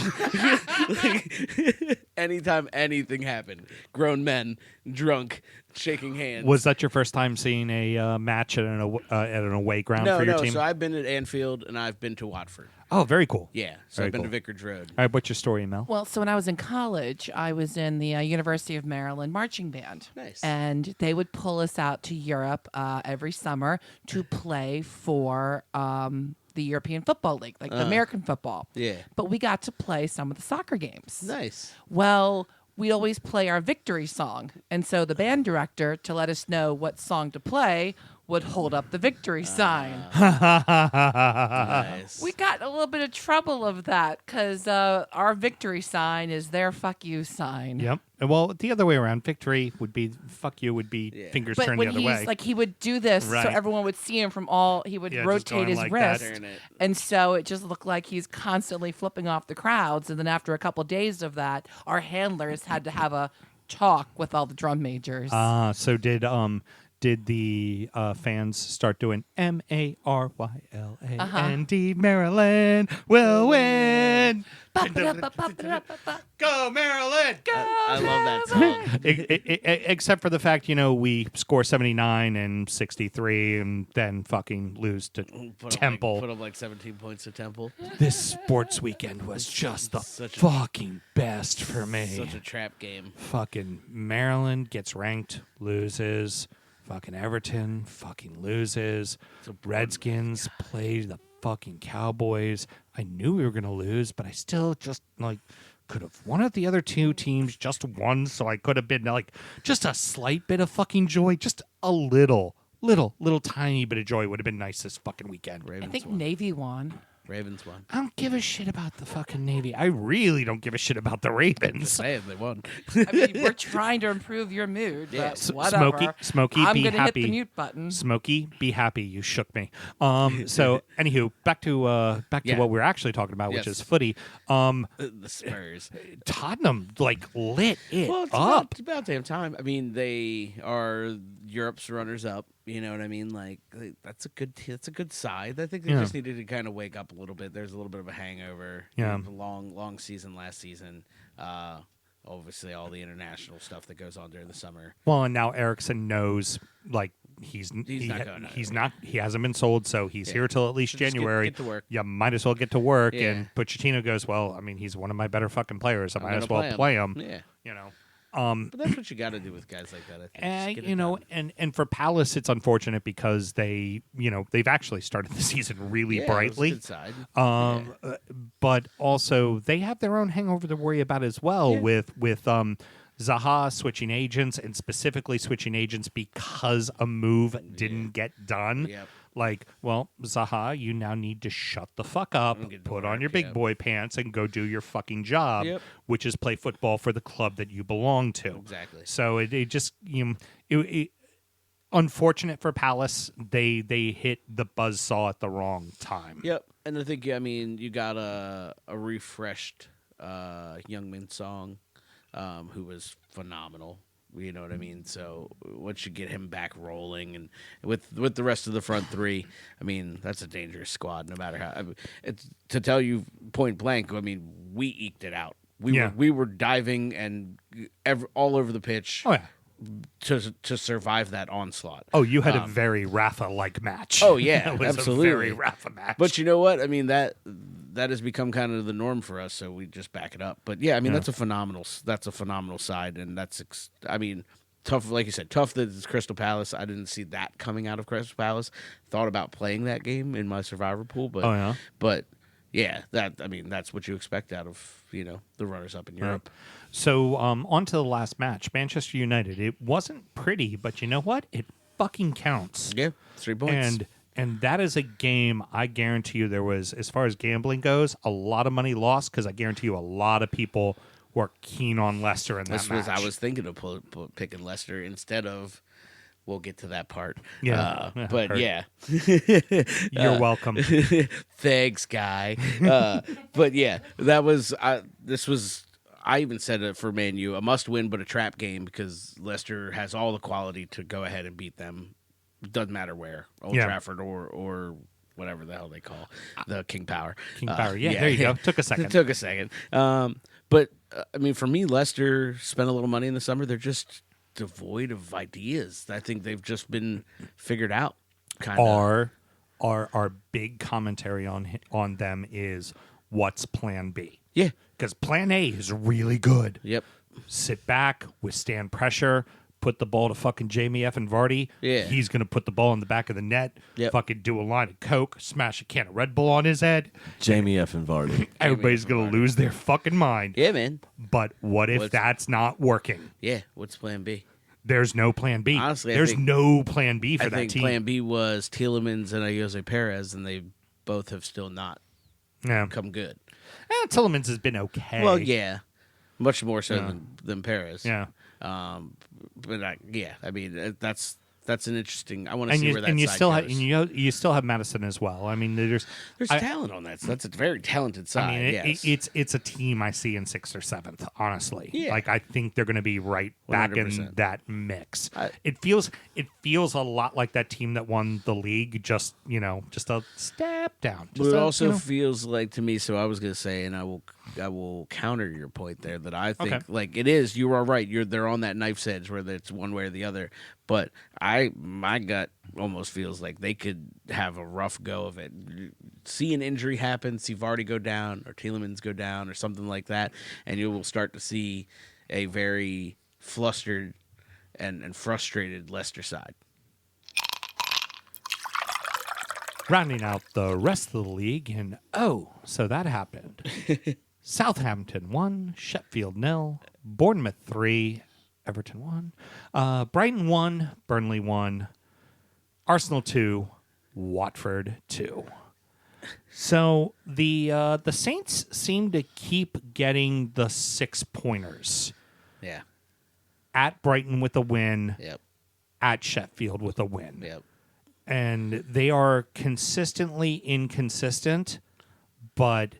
Anytime anything happened, grown men drunk shaking hands. Was that your first time seeing a match at an away ground no, for your no. team? So I've been at Anfield and I've been to Watford. Oh, very cool. Yeah, so Very I've been cool. to Vicarage Road. All right, what's your story, Mel? Well, so when I was in college, I was in the University of Maryland marching band. Nice. And they would pull us out to Europe every summer to play for the European Football League, like the American football. Yeah. But we got to play some of the soccer games. Nice. Well, we always play our victory song. And so the band director, to let us know what song to play, would hold up the victory sign. Nice. We got a little bit of trouble of that because our victory sign is their fuck you sign. Yep. Well, the other way around, victory would be fuck you would be Yeah. fingers But turned when the other he's way. like, he would do this Right. so everyone would see him from all, he would Yeah, just rotate going his like that. wrist. Turn it. And so it just looked like he's constantly flipping off the crowds. And then after a couple days of that, our handlers had to have a talk with all the drum majors. So did the fans start doing Maryland? Maryland will win. Go Maryland! Go! I love that song. Except for the fact, we score 79 and 63 and then fucking lose to Temple. Put up like 17 points to Temple. This sports weekend was just the such a- fucking best for me. Such a trap game. Fucking Maryland gets ranked, loses. Fucking Everton fucking loses. Redskins play the fucking Cowboys. I knew we were going to lose, but I still just could have one of the other two teams just won, so I could have been just a slight bit of fucking joy, just a little tiny bit of joy would have been nice this fucking weekend. I think Navy won. Ravens won. I don't give a shit about the fucking Navy. I really don't give a shit about the Ravens. Just saying, they won. I mean, we're trying to improve your mood, Yeah. but whatever. Smokey, I'm be gonna happy. hit the mute button. Smokey, be happy. You shook me. So, anywho, back to Yeah. what we're actually talking about, which Yes. is footy. The Spurs. Tottenham lit it Well, up. it's about damn time. I mean, they are Europe's runners-up. You know what I mean? That's a good side. I think they Yeah. just needed to kind of wake up a little bit. There's a little bit of a hangover. Yeah. The long season last season. Obviously, all the international stuff that goes on during the summer. Well, and now Eriksson knows he hasn't been sold, so he's here till at least So just January. get to work. You might as well get to work. Yeah. And Pochettino goes, well, I mean, he's one of my better fucking players. I might gonna as well play him. Yeah. But But that's what you got to do with guys like that. I think. Just get it done. and for Palace, it's unfortunate because they've actually started the season really Yeah, brightly. it was a good side. But also they have their own hangover to worry about as well with Zaha switching agents and specifically switching agents because a move didn't get done. Yep. Zaha, you now need to shut the fuck up, And get to put on work, your big yep. boy pants, and go do your fucking job, Yep. which is play football for the club that you belong to. Exactly. So it just unfortunate for Palace, they hit the buzzsaw at the wrong time. Yep, and I think you got a refreshed Youngman song, who was phenomenal. You know what I mean? So once you get him back rolling, and with the rest of the front three, I mean that's a dangerous squad. No matter how, it's to tell you point blank. I mean we eked it out. We were diving and all over the pitch. Oh yeah. To survive that onslaught. Oh, you had a very Rafa-like match. Oh yeah, It was absolutely. a very Rafa match. But you know what? I mean that has become kind of the norm for us, so we just back it up. But yeah, I mean that's a phenomenal side, and tough. Like you said, tough that it's Crystal Palace. I didn't see that coming out of Crystal Palace. Thought about playing that game in my survivor pool, but yeah, that's what you expect out of the runners up in Europe. So on to the last match, Manchester United. It wasn't pretty, but you know what? It fucking counts. Yeah, 3 points. And that is a game I guarantee you there was, as far as gambling goes, a lot of money lost because I guarantee you a lot of people were keen on Leicester in that match. I was thinking of picking Leicester instead of. We'll get to that part. Yeah, but heard. yeah. You're welcome. Thanks, guy. But yeah, that was. This was. I even said it for Man U, a must-win but a trap game because Leicester has all the quality to go ahead and beat them. Doesn't matter where, Old Trafford or whatever the hell they call the King Power. King Power. Yeah, there you go. Took a second. It took a second. But I mean, for me, Leicester spent a little money in the summer. They're just devoid of ideas. I think they've just been figured out. Kind of. Our big commentary on them is what's Plan B? Yeah. Because Plan A is really good. Yep. Sit back, withstand pressure, put the ball to fucking Jamie F. and Vardy. Yeah. He's going to put the ball in the back of the net, Yep. fucking do a line of Coke, smash a can of Red Bull on his head. Jamie F. and Vardy. Everybody's going to lose their fucking mind. Yeah, man. But what if that's not working? Yeah. What's Plan B? There's no Plan B. Honestly, there's no Plan B for I that think team. Plan B was Tielemans and Jose Perez, and they both have still not Yeah. come good. Tillemans has been okay. Well, yeah, much more so than Perez. Yeah. But I mean, that's That's an interesting. I want to And see you where that and you side still goes. have you still have Madison as well. I mean, There's I- talent on that. So that's a very talented side. I mean, yes. it's a team I see in 6th or 7th. Honestly, Yeah. like I think they're going to be right back in 100%. that mix. I- It feels a lot like that team that won the league. Just a step down. But Just it a, also you know- feels like to me. So I was going to say, and I will counter your point there that I think Okay. like it is. You are right. They're on that knife's edge, whether it's one way or the other. But my gut almost feels like they could have a rough go of it. See an injury happen, see Vardy go down, or Tielemans go down, or something like that, and you will start to see a very flustered and frustrated Leicester side. rounding out the rest of the league, and so that happened. Southampton 1, Sheffield 0, Bournemouth 3, Everton 1, Brighton 1, Burnley 1, Arsenal 2, Watford 2. So the Saints seem to keep getting the 6-pointers. Yeah. At Brighton with a win, Yep. at Sheffield with a win. Yep. And they are consistently inconsistent, but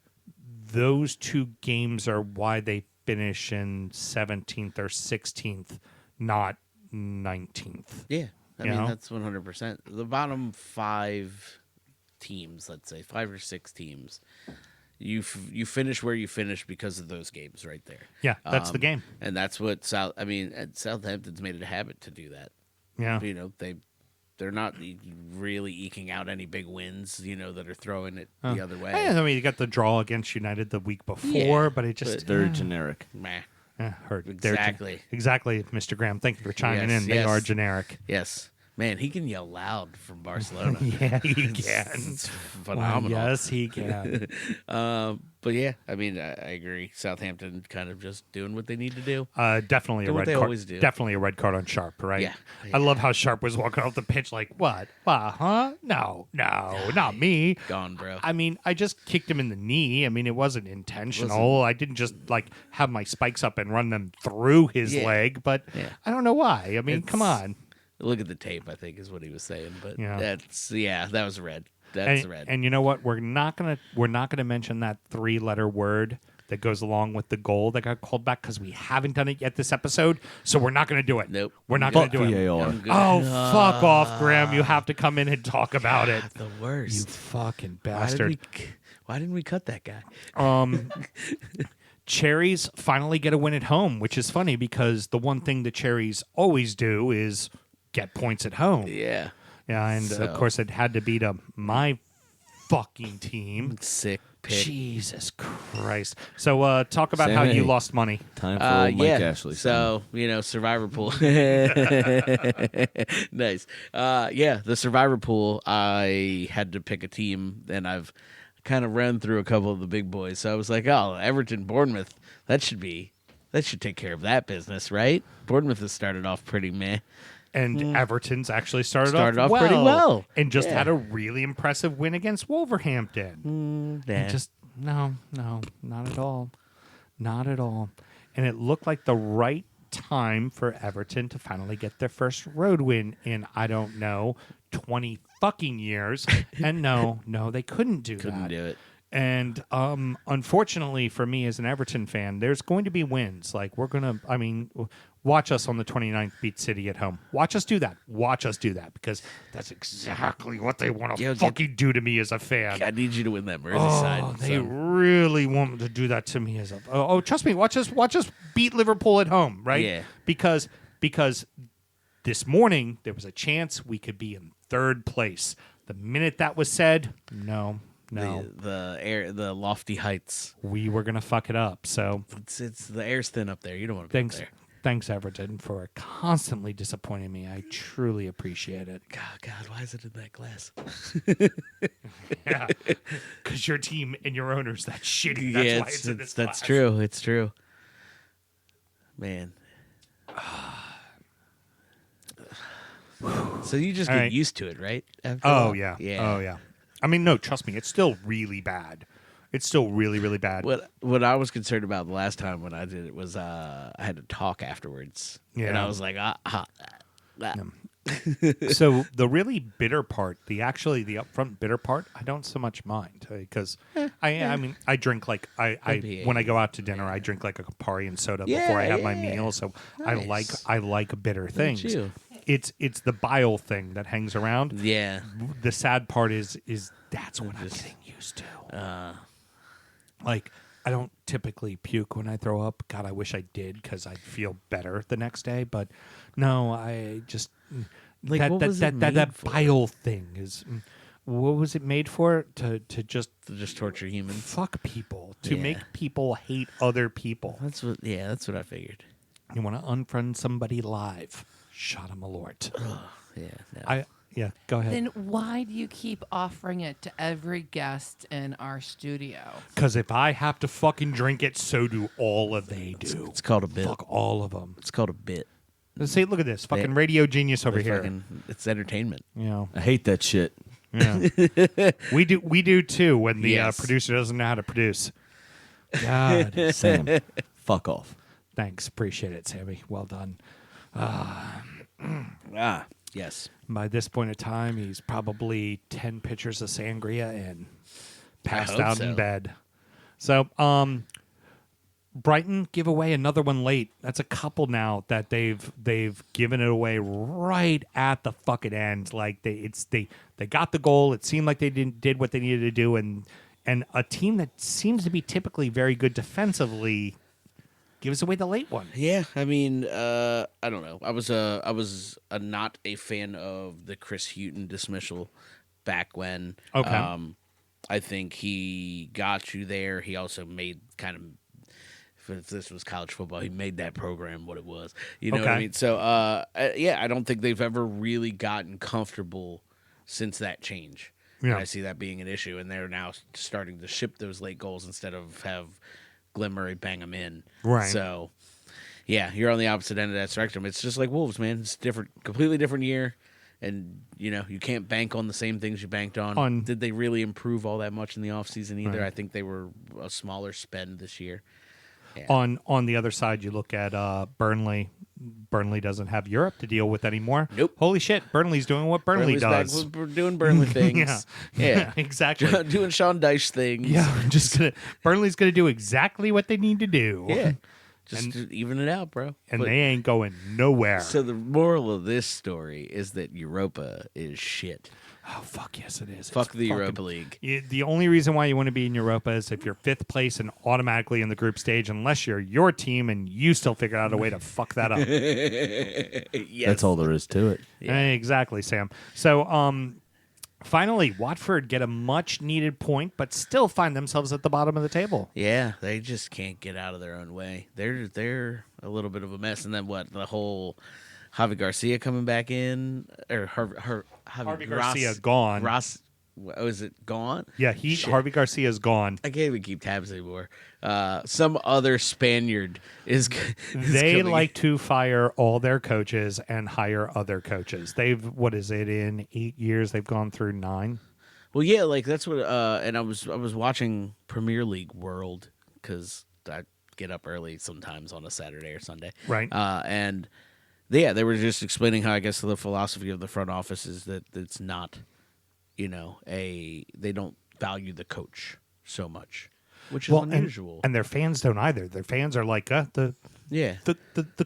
those two games are why they finish in 17th or 16th, not 19th. Yeah. I You mean, know? that's 100%. The bottom 5 teams, let's say 5 or 6 teams, you finish where you finish because of those games right there. Yeah, that's the game. And that's what Southampton's made it a habit to do that. Yeah. You know, they're not really eking out any big wins, that are throwing it the other way. I mean, you got the draw against United the week before, Yeah, but it just They're generic. Meh. hurt. Exactly. Exactly, Mr. Graham. Thank you for chiming Yes, in. They yes. are generic. Yes. Man, he can yell loud from Barcelona. Yeah, he can. It's phenomenal. Yes, he can. But yeah, I mean, I agree. Southampton kind of just doing what they need to do. Definitely a Do what red they card. always do. Definitely a red card on Sharp, right? Yeah. I love how Sharp was walking off the pitch like, what? Huh? No, not me. Gone, bro. I mean, I just kicked him in the knee. I mean, it wasn't intentional. I didn't just have my spikes up and run them through his Yeah. leg, but Yeah. I don't know why. I mean, come It's- on. Look at the tape, I think, is what he was saying. But Yeah. that was red. That's And, red. and you know what? We're not gonna mention that 3-letter word that goes along with the goal that got called back because we haven't done it yet this episode. So we're not gonna do it. Nope. We're not gonna Fuck do it. VAR. I'm good. Oh, fuck off, Graham. You have to come in and talk about it. The You worst. fucking Why bastard. didn't we cut that guy? Cherries finally get a win at home, which is funny because the one thing the Cherries always do is get points at home. Yeah. Yeah, and So- of course it had to beat my fucking team. Sick pick. Jesus Christ. So talk about how Sammy. you lost money. Time for old Mike yeah. Ashley. So, Survivor pool. Nice. The Survivor pool, I had to pick a team, and I've kind of run through a couple of the big boys. So I was like, Everton, Bournemouth, that should take care of that business, right? Bournemouth has started off pretty meh. And Everton's actually started off pretty well. and just Yeah. had a really impressive win against Wolverhampton. And just no, not at all. Not at all. And it looked like the right time for Everton to finally get their first road win in, I don't know, 20 fucking years. And no, they couldn't do that. Couldn't do it. And unfortunately for me as an Everton fan, there's going to be wins. Like watch us on the 29th beat City at home. Watch us do that. Because that's exactly what they want to fucking do to me as a fan. I need you to win that Merseyside. They really want to do that to me as a. Trust me. Watch us beat Liverpool at home, right? Yeah. Because this morning there was a chance we could be in 3rd place. The minute that was said, no. The lofty heights. We were gonna fuck it up. So It's the air's thin up there. You don't want to be up there. thanks Everton for constantly disappointing me. I truly appreciate it. God, why is it in that glass? Yeah, because your team and your owners that shitty. That's why it's in this that's glass. true. It's true. Man. So you just All get right. used to it, right? After a Oh while? yeah. Yeah. Oh yeah. I mean, no, trust me, it's still really bad. It's still really, really bad. What I was concerned about the last time when I did it was I had to talk afterwards. Yeah. And I was like, So the really bitter part, the upfront bitter part, I don't so much mind because I mean I drink like I when I go out to dinner I drink like a Campari and soda before I have my meal. So Nice. I like bitter things. you? It's the bile thing that hangs around. Yeah. The sad part is that's what I'm getting used to. Like, I don't typically puke when I throw up. God, I wish I did because I'd feel better the next day. But no, I just Like, what was it made that for? bile thing is. What was it made for? To just torture humans. fuck people, to Yeah. make people hate other people. That's what I figured. You want to unfriend somebody live? Shot him a lord. Yeah. No. Go ahead. Then why do you keep offering it to every guest in our studio? Because if I have to fucking drink it, so do all of they do. It's called a bit. Fuck all of them. It's called a bit. Let's see. Look at this fucking They- radio genius over here. It's entertainment. You know, I hate that shit. yeah. we do too. When the Yes. producer doesn't know how to produce. God, Sam, fuck off. thanks, appreciate it, Sammy. Well done. Yes. By this point in time, he's probably 10 pitchers of sangria and passed hope out so. in bed. So, Brighton give away another one late. That's a couple now that they've given it away right at the fucking end. Like they got the goal. It seemed like they did what they needed to do, and a team that seems to be typically very good defensively gives away the late one. Yeah, I mean, I don't know. I was not a fan of the Chris Hughton dismissal back when. Okay. I think he got you there. He also made kind of, if this was college football, he made that program what it was. You know what I Okay. mean? So, yeah, I don't think they've ever really gotten comfortable since that change. Yeah. And I see that being an issue, and they're now starting to ship those late goals instead of have Glenn Murray bang them in. Right. So, yeah, you're on the opposite end of that spectrum. It's just like Wolves, man. It's different, completely different year, and you can't bank on the same things you banked on. Did they really improve all that much in the offseason either? Right. I think they were a smaller spend this year. Yeah. On the other side, you look at Burnley. Burnley doesn't have Europe to deal with anymore. Nope. Holy shit, Burnley's doing what Burnley Burnley's does. back. We're doing Burnley things. Yeah. Exactly. Doing Sean Dyche things. Yeah, Burnley's gonna do exactly what they need to do. Yeah. Just to even it out, bro. And But- they ain't going nowhere. So the moral of this story is that Europa is shit. Oh fuck yes, it is. Fuck It's the fucking- Europa League. The only reason why you want to be in Europa is if you're fifth place and automatically in the group stage, unless you're your team and you still figure out a way to fuck that up. Yes. That's all there is to it. Yeah. Exactly, Sam. So finally, Watford get a much needed point, but still find themselves at the bottom of the table. Yeah, they just can't get out of their own way. They're a little bit of a mess. And then what? The whole Javi Garcia coming back in, or Harvey Garcia gone. Is it gone? Yeah, Shit. Harvey Garcia's gone. I can't even keep tabs anymore. Some other Spaniard is. They coming like to fire all their coaches and hire other coaches. What is it, in 8 years they've gone through 9? Well, yeah, like that's what. And I was watching Premier League World because I get up early sometimes on a Saturday or Sunday, Right. And yeah, they were just explaining how I guess the philosophy of the front office is that it's not, they don't value the coach so much, which is unusual. And their fans don't either. Their fans are like, the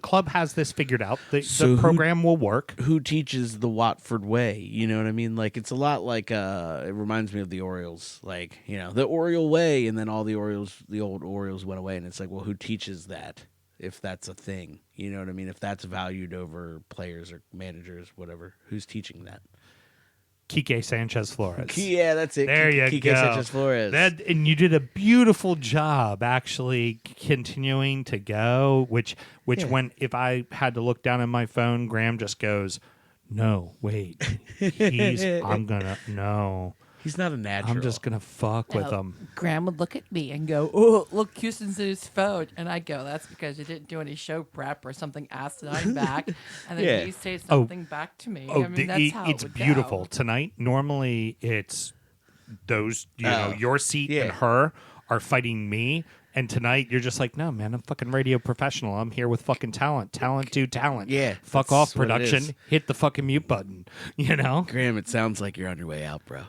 club has this figured out. So The program will work. Who teaches the Watford way? You know what I mean? Like it's a lot like it reminds me of the Orioles, like the Oriole way, and then all the old Orioles went away, and it's like, well, who teaches that? If that's a thing, you know what I mean? If that's valued over players or managers, whatever, who's teaching that? Kike Sanchez Flores. Yeah, that's it. There you Kike go. Sanchez Flores. And you did a beautiful job actually continuing to go, which Yeah. when if I had to look down at my phone, Graham just goes, "No, wait. No. He's not a natural. I'm just going to fuck with him." Graham would look at me and go, "Oh, look, Houston's in his phone," and I go, "That's because you didn't do any show prep or something asinine back." And then Yeah. he say something back to me. I mean, that's how it's it would go. beautiful. Tonight, normally it's those, your seat yeah. and her are fighting me. And tonight you're just like, no, man, I'm fucking radio professional. I'm here with fucking talent. Talent do talent. Yeah, Fuck that's off what it production. is. Hit the fucking mute button. You know? Graham, it sounds like you're on your way out, bro.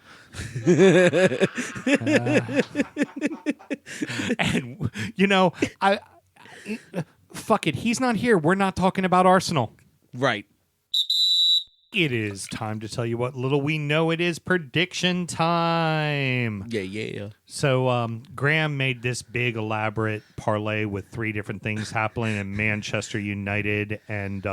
And I fuck it. He's not here. We're not talking about Arsenal. Right. It is time to tell you what little we know. It is prediction time. Yeah. So Graham made this big elaborate parlay with 3 different things happening in Manchester United and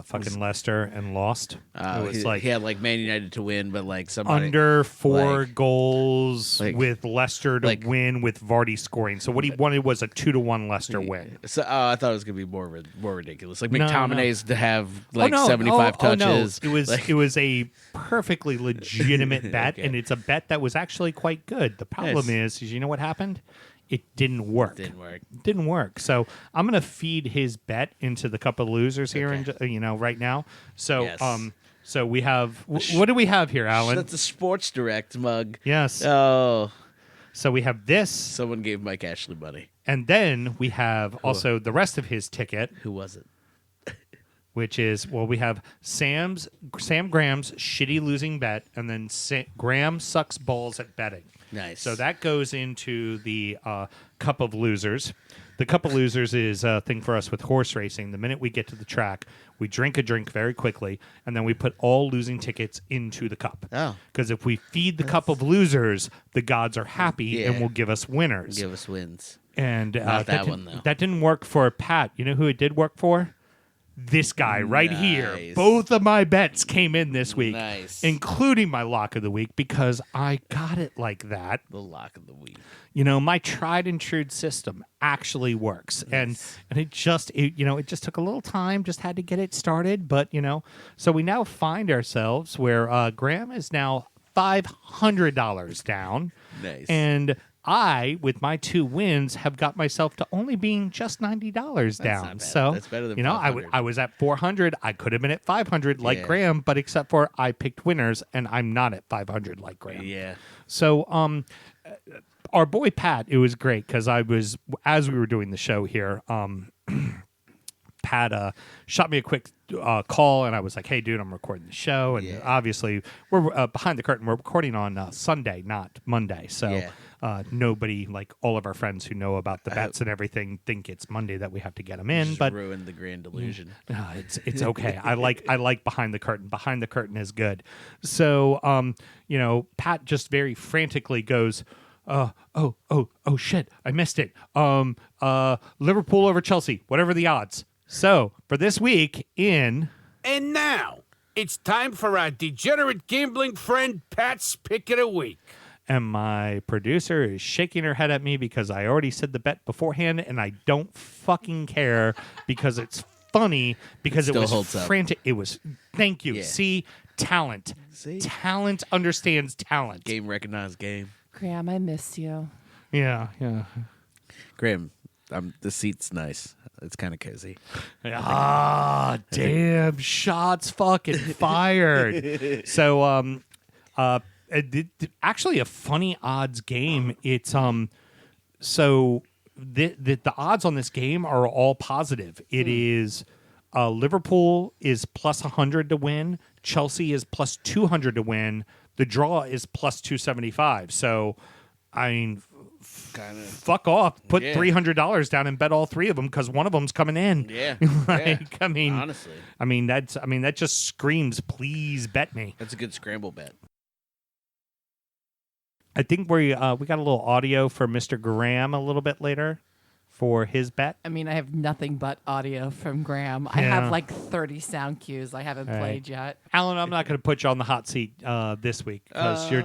fucking Leicester and lost. It was he had like Man United to win, but like somebody under 4 goals like- with Leicester to win with Vardy scoring. So what he wanted was a 2-1 Leicester win. So I thought it was gonna be more ridiculous, like No, McTominay's to have like Oh, no. 75 Oh, no. touches. It was a perfectly legitimate bet, Okay. and it's a bet that was actually quite good. The problem is you know what happened? It didn't work. Didn't work. So I'm gonna feed his bet into the cup of losers here, right now. So Yes. so we have what do we have here, Alan? That's a Sports Direct mug. Yes. Oh, So we have this, someone gave Mike Ashley money. and then we have also the rest of his ticket, Who was it? which is we have Sam Graham's shitty losing bet, and then Graham sucks balls at betting. Nice. So that goes into the cup of losers. The cup of losers is a thing for us with horse racing. The minute we get to the track, we drink a drink very quickly, and then we put all losing tickets into the cup. Oh. Because if we feed the cup of losers, the gods are happy and will give us winners. Give us wins. And Not that one, though. That didn't work for Pat. You know who it did work for? This guy right here. Nice. Both of my bets came in this week, Nice. including my lock of the week, because I got it like that. The lock of the week. My tried and true system actually works, and it just took a little time. Just had to get it started, but so we now find ourselves where Graham is now $500 down, Nice. and I, with my 2 wins, have got myself to only being just $90 down. not bad. So That's better than I 500. was at 400. I could have been at 500 like Yeah. Graham, but except for I picked winners, and I'm not at 500 like Graham. Yeah. So our boy Pat, it was great because as we were doing the show here, Pat shot me a quick call, and I was like, hey, dude, I'm recording the show. And obviously, we're behind the curtain. We're recording on Sunday, not Monday. So nobody, like all of our friends who know about the bets and everything, think it's Monday that we have to get them in. Just but ruined the grand illusion. it's okay. I like behind the curtain. Behind the curtain is good. So Pat just very frantically goes, oh shit, I missed it. Liverpool over Chelsea, whatever the odds. So for this week And now, it's time for our degenerate gambling friend Pat's Pick of the Week. and my producer is shaking her head at me because I already said the bet beforehand, and I don't fucking care because it's funny because it still was holds up. frantic. It was. Thank you. Yeah. See, talent. See? Talent understands talent. Game recognized game. Graham, I miss you. Yeah. Graham, the seat's nice. It's kind of cozy. Ah, damn! Shots fucking fired. So, actually, a funny odds game. It's so the odds on this game are all positive. It is Liverpool is plus 100 to win. Chelsea is plus 200 to win. The draw is plus 275. So, I mean. Fuck off. Put $300 down and bet all 3 of them because one of them's coming in. Yeah. Honestly. That just screams, please bet me. That's a good scramble bet. I think we got a little audio for Mr. Graham a little bit later for his bet. I mean, I have nothing but audio from Graham. I Yeah. have like 30 sound cues I haven't played yet. Alan, I'm not going to put you on the hot seat this week because you're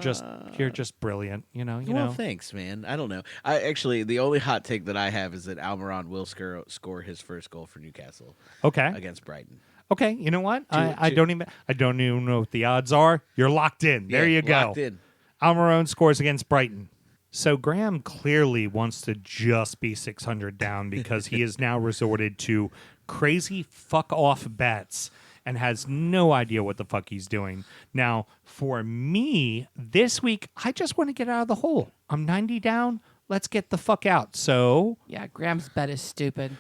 just brilliant. You know. Well, thanks, man. I don't know. The only hot take that I have is that Almiron will score his first goal for Newcastle. Okay. Against Brighton. Okay. You know what? I don't even know what the odds are. You're locked in. There you go. Locked in. Almiron scores against Brighton. So Graham clearly wants to just be 600 down because he has now resorted to crazy fuck off bets and has no idea what the fuck he's doing. Now, for me, this week, I just want to get out of the hole. I'm 90 down. let's get the fuck out. So Yeah, Graham's bet is stupid.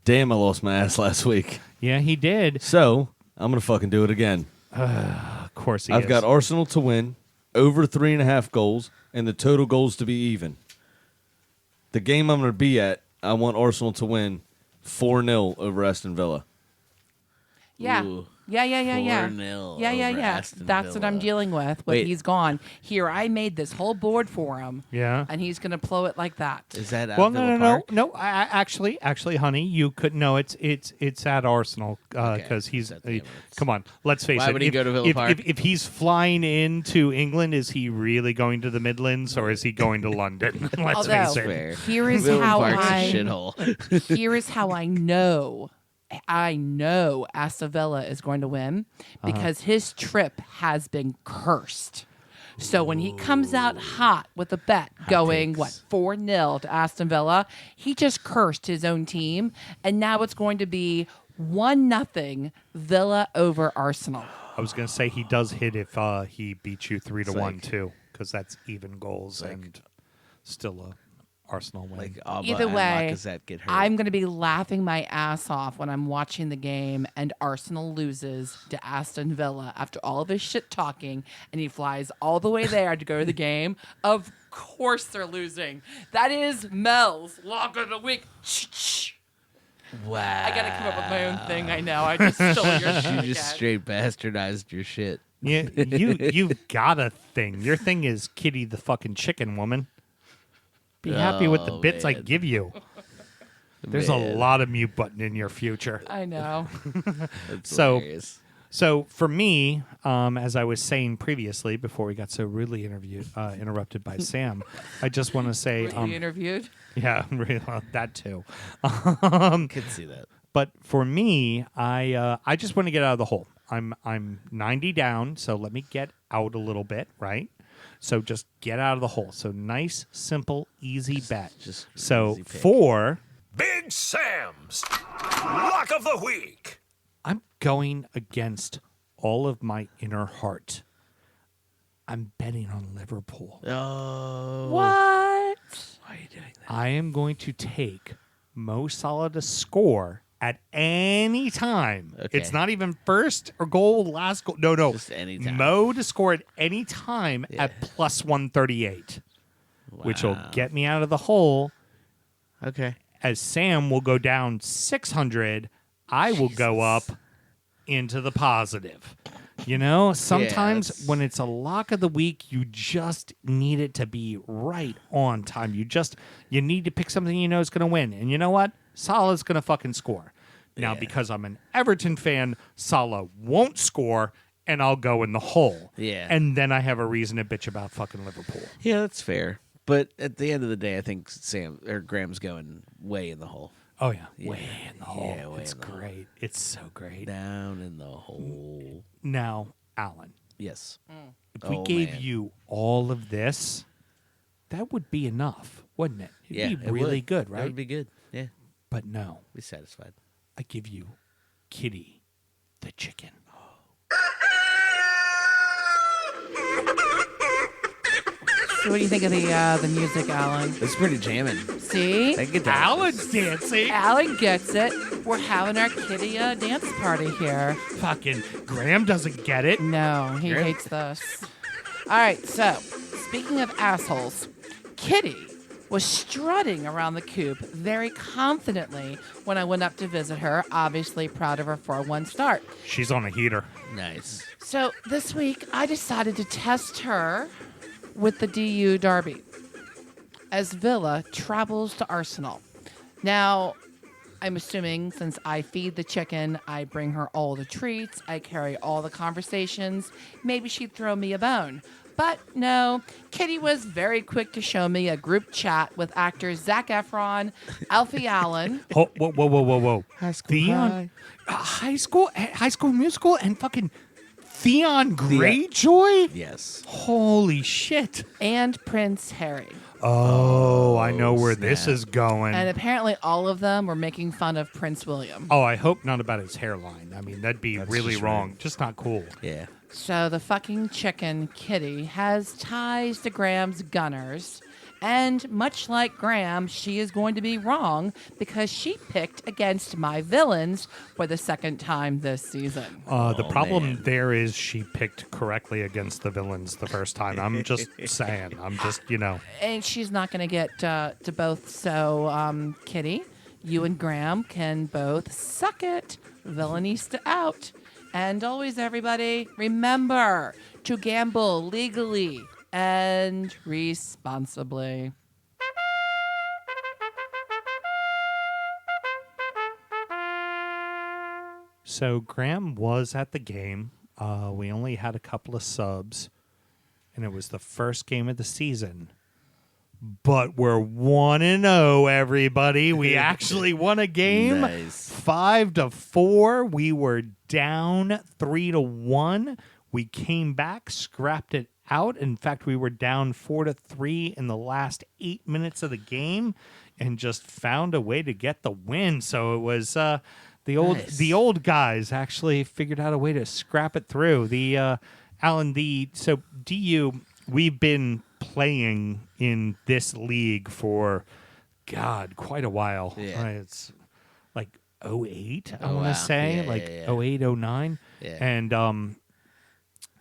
Damn, I lost my ass last week. Yeah, he did. So I'm gonna fucking do it again. Of course he I've is. got Arsenal to win, over 3.5 goals, and the total goals to be even. The game I'm gonna be at, I want Arsenal to win 4-0 over Aston Villa. Yeah. Ooh. Yeah. 4-0 Yeah. over Aston That's what I'm Villa. dealing with. But Wait. he's gone. Here, I made this whole board for him. Yeah. And he's going to blow it like that. Is that at Well, Villa no. Park? Actually, honey, you could no. It's at Arsenal because he's. it's at the Emirates. Come on, let's face it. Why would he if, go to Villa if, Park? If he's flying into England, is he really going to the Midlands or is he going to London? Let's Although, face it. Fair. here is Villa how Park's I a shithole. here is how I know Aston Villa is going to win because his trip has been cursed. So when he comes out hot with a bet going, 4-0 to Aston Villa, he just cursed his own team. And now it's going to be 1-0 Villa over Arsenal. I was going to say he does hit if he beats you 3-1 like- too, because that's even goals and still a Arsenal win. Like Alba Either and way, Lacazette get hurt. I'm going to be laughing my ass off when I'm watching the game and Arsenal loses to Aston Villa after all of his shit talking and he flies all the way there to go to the game. Of course they're losing. That is Mel's lock of the week. Wow. I got to come up with my own thing. I know. I just stole your shit You again. just straight bastardized your shit. Yeah, you've got a thing. Your thing is Kitty the fucking chicken woman. Be happy with the bits I man. give you. There's a Man. lot of mute button in your future. I know. That's So- hilarious. So for me, as I was saying previously, before we got so rudely interrupted by Sam, I just want to say, Really interviewed? yeah, really, that too. Could see that. But for me, I just want to get out of the hole. I'm 90 down, so let me get out a little bit, right? So just get out of the hole. So nice, simple, easy bet. Just So easy pick. for Big Sam's Lock of the Week. I'm going against all of my inner heart. I'm betting on Liverpool. Oh. What? Why are you doing that? I am going to take Mo Salah to score at any time. Okay. It's not even first or goal, last goal. No. Just any time. Mo to score at any time at plus 138, which will get me out of the hole. Okay. As Sam will go down 600, I will go up into the positive. You know, sometimes that's- when it's a lock of the week, you just need it to be right on time. You need to pick something you know is going to win. And you know what? Salah's going to fucking score. Now, because I'm an Everton fan, Salah won't score, and I'll go in the hole. Yeah. And then I have a reason to bitch about fucking Liverpool. Yeah, that's fair. But at the end of the day, I think Graham's going way in the hole. Oh, yeah. Way in the hole. Yeah, way It's in the hole. great. It's so great. Down in the hole. Now, Alan, Yes. if we Oh, gave man. you all of this, that would be enough, wouldn't it? Yeah, It'd be it really would. good, That right? would be good. Yeah. But no, Be satisfied. I give you Kitty the chicken. So what do you think of the music, Alan? It's pretty jamming. See? I can get down. Alan's dancing. Alan gets it. We're having our kitty dance party here. Fucking Graham doesn't get it. No, he Really? hates this. All right, so speaking of assholes, Kitty was strutting around the coop very confidently when I went up to visit her, obviously proud of her 4-1 start. She's on a heater. Nice. So this week, I decided to test her with the DU Derby as Villa travels to Arsenal. Now, I'm assuming since I feed the chicken, I bring her all the treats, I carry all the conversations, maybe she'd throw me a bone. But no, Kitty was very quick to show me a group chat with actors Zac Efron, Alfie Allen. Oh, whoa. High School Theon, high school musical, and fucking Theon Greyjoy. Yes. Holy shit! And Prince Harry. Oh, I know where this snap. is going. And apparently all of them were making fun of Prince William. Oh, I hope not about his hairline. I mean, that'd be really just wrong. rude. Just not cool. Yeah. So the fucking chicken Kitty has ties to Graham's Gunners And much like Graham, she is going to be wrong because she picked against my villains for the second time this season. The problem there is she picked correctly against the villains the first time. I'm just saying. I'm just, And she's not going to get to both. So, Kitty, you and Graham can both suck it. Villainista out. And always, everybody, remember to gamble legally and responsibly. So Graham was at the game. We only had a couple of subs, and it was the first game of the season. But we're 1-0, everybody. We actually won a game. Nice. 5-4. We were down 3-1. We came back, scrapped it out. In fact, we were down 4-3 in the last 8 minutes of the game, and just found a way to get the win. So it was the old guys actually figured out a way to scrap it through. Alan, DU, we've been playing in this league for quite a while. Yeah. Right? It's like 08, I Oh, want to wow. say, Yeah, like yeah. 08, 09. Yeah.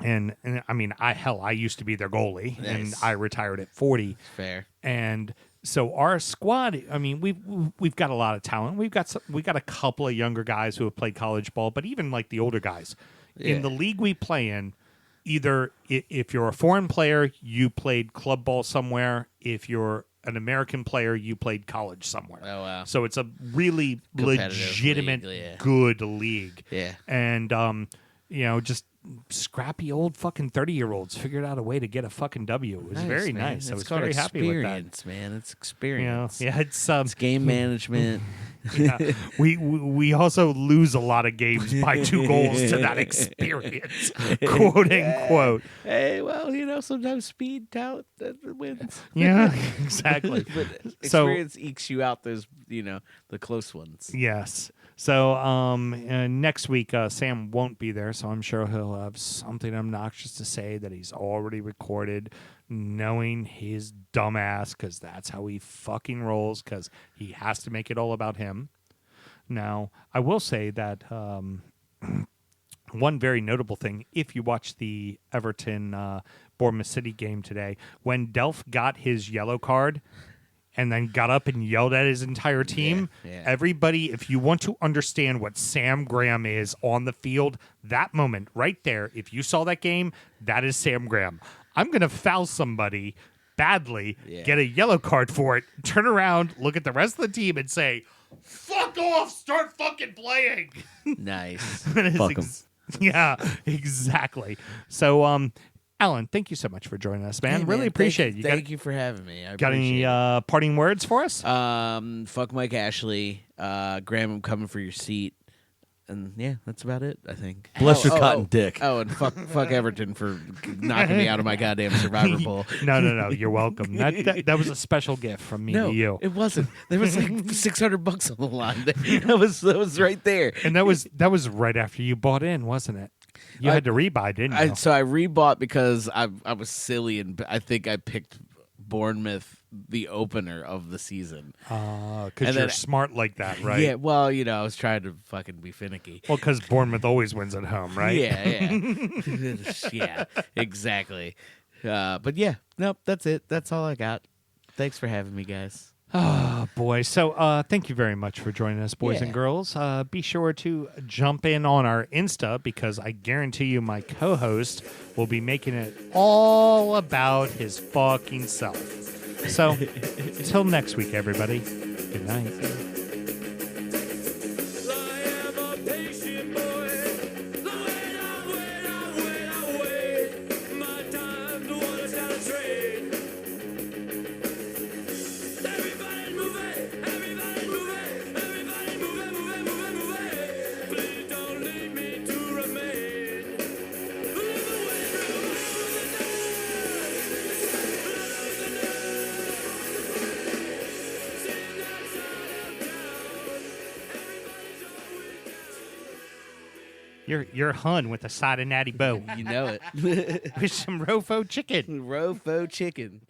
And I mean, I used to be their goalie, and Nice. I retired at 40. Fair. And so our squad, I mean, we've got a lot of talent. We got a couple of younger guys who have played college ball, but even like the older guys in the league we play in, either if you're a foreign player, you played club ball somewhere. If you're an American player, you played college somewhere. Oh, wow. So it's a really Competitive legitimate, league, yeah. good league. Yeah. And just scrappy old fucking 30-year-olds figured out a way to get a fucking W. It was very man. nice. I It's was called very happy with that. experience, man. It's experience. It's game management. yeah. We also lose a lot of games by 2 goals to that experience, quote unquote. Hey, well, sometimes speed, talent, that wins. Yeah, exactly. But So- experience ekes you out those, the close ones. Yes. So next week, Sam won't be there, so I'm sure he'll have something obnoxious to say that he's already recorded, knowing his dumbass, because that's how he fucking rolls, because he has to make it all about him. Now, I will say that one very notable thing, if you watch the Everton Bournemouth City game today, when Delph got his yellow card and then got up and yelled at his entire team, Yeah. everybody, if you want to understand what Sam Graham is on the field, that moment right there, if you saw that game, that is Sam Graham. I'm going to foul somebody badly, get a yellow card for it, turn around, look at the rest of the team and say, fuck off, start fucking playing. Nice. That is Fuck 'em. Yeah, exactly. So, Alan, thank you so much for joining us, man. Hey, really appreciate it. Thank you for having me. I Got any appreciate it. parting words for us? Fuck Mike Ashley. Graham, I'm coming for your seat. And yeah, that's about it, I think. Bless your cotton dick. Oh, and fuck Everton for knocking me out of my goddamn Survivor pool. No. You're welcome. That was a special gift from me No, to you. it wasn't. There was like $600 on the line. That was right there. And that was right after you bought in, wasn't it? You had to rebuy, didn't you? So I rebought because I was silly and I think I picked Bournemouth the opener of the season. Because And you're then- smart like that, right? Yeah, well, I was trying to fucking be finicky. Well, because Bournemouth always wins at home, right? Yeah. Yeah, exactly. But yeah, nope, that's it. That's all I got. Thanks for having me, guys. Oh, boy. So thank you very much for joining us, boys and Yeah. girls. Be sure to jump in on our Insta because I guarantee you my co-host will be making it all about his fucking self. So until next week, everybody. Good night. You're hun with a side of natty bow You know it. with some Rofo chicken. Rofo chicken.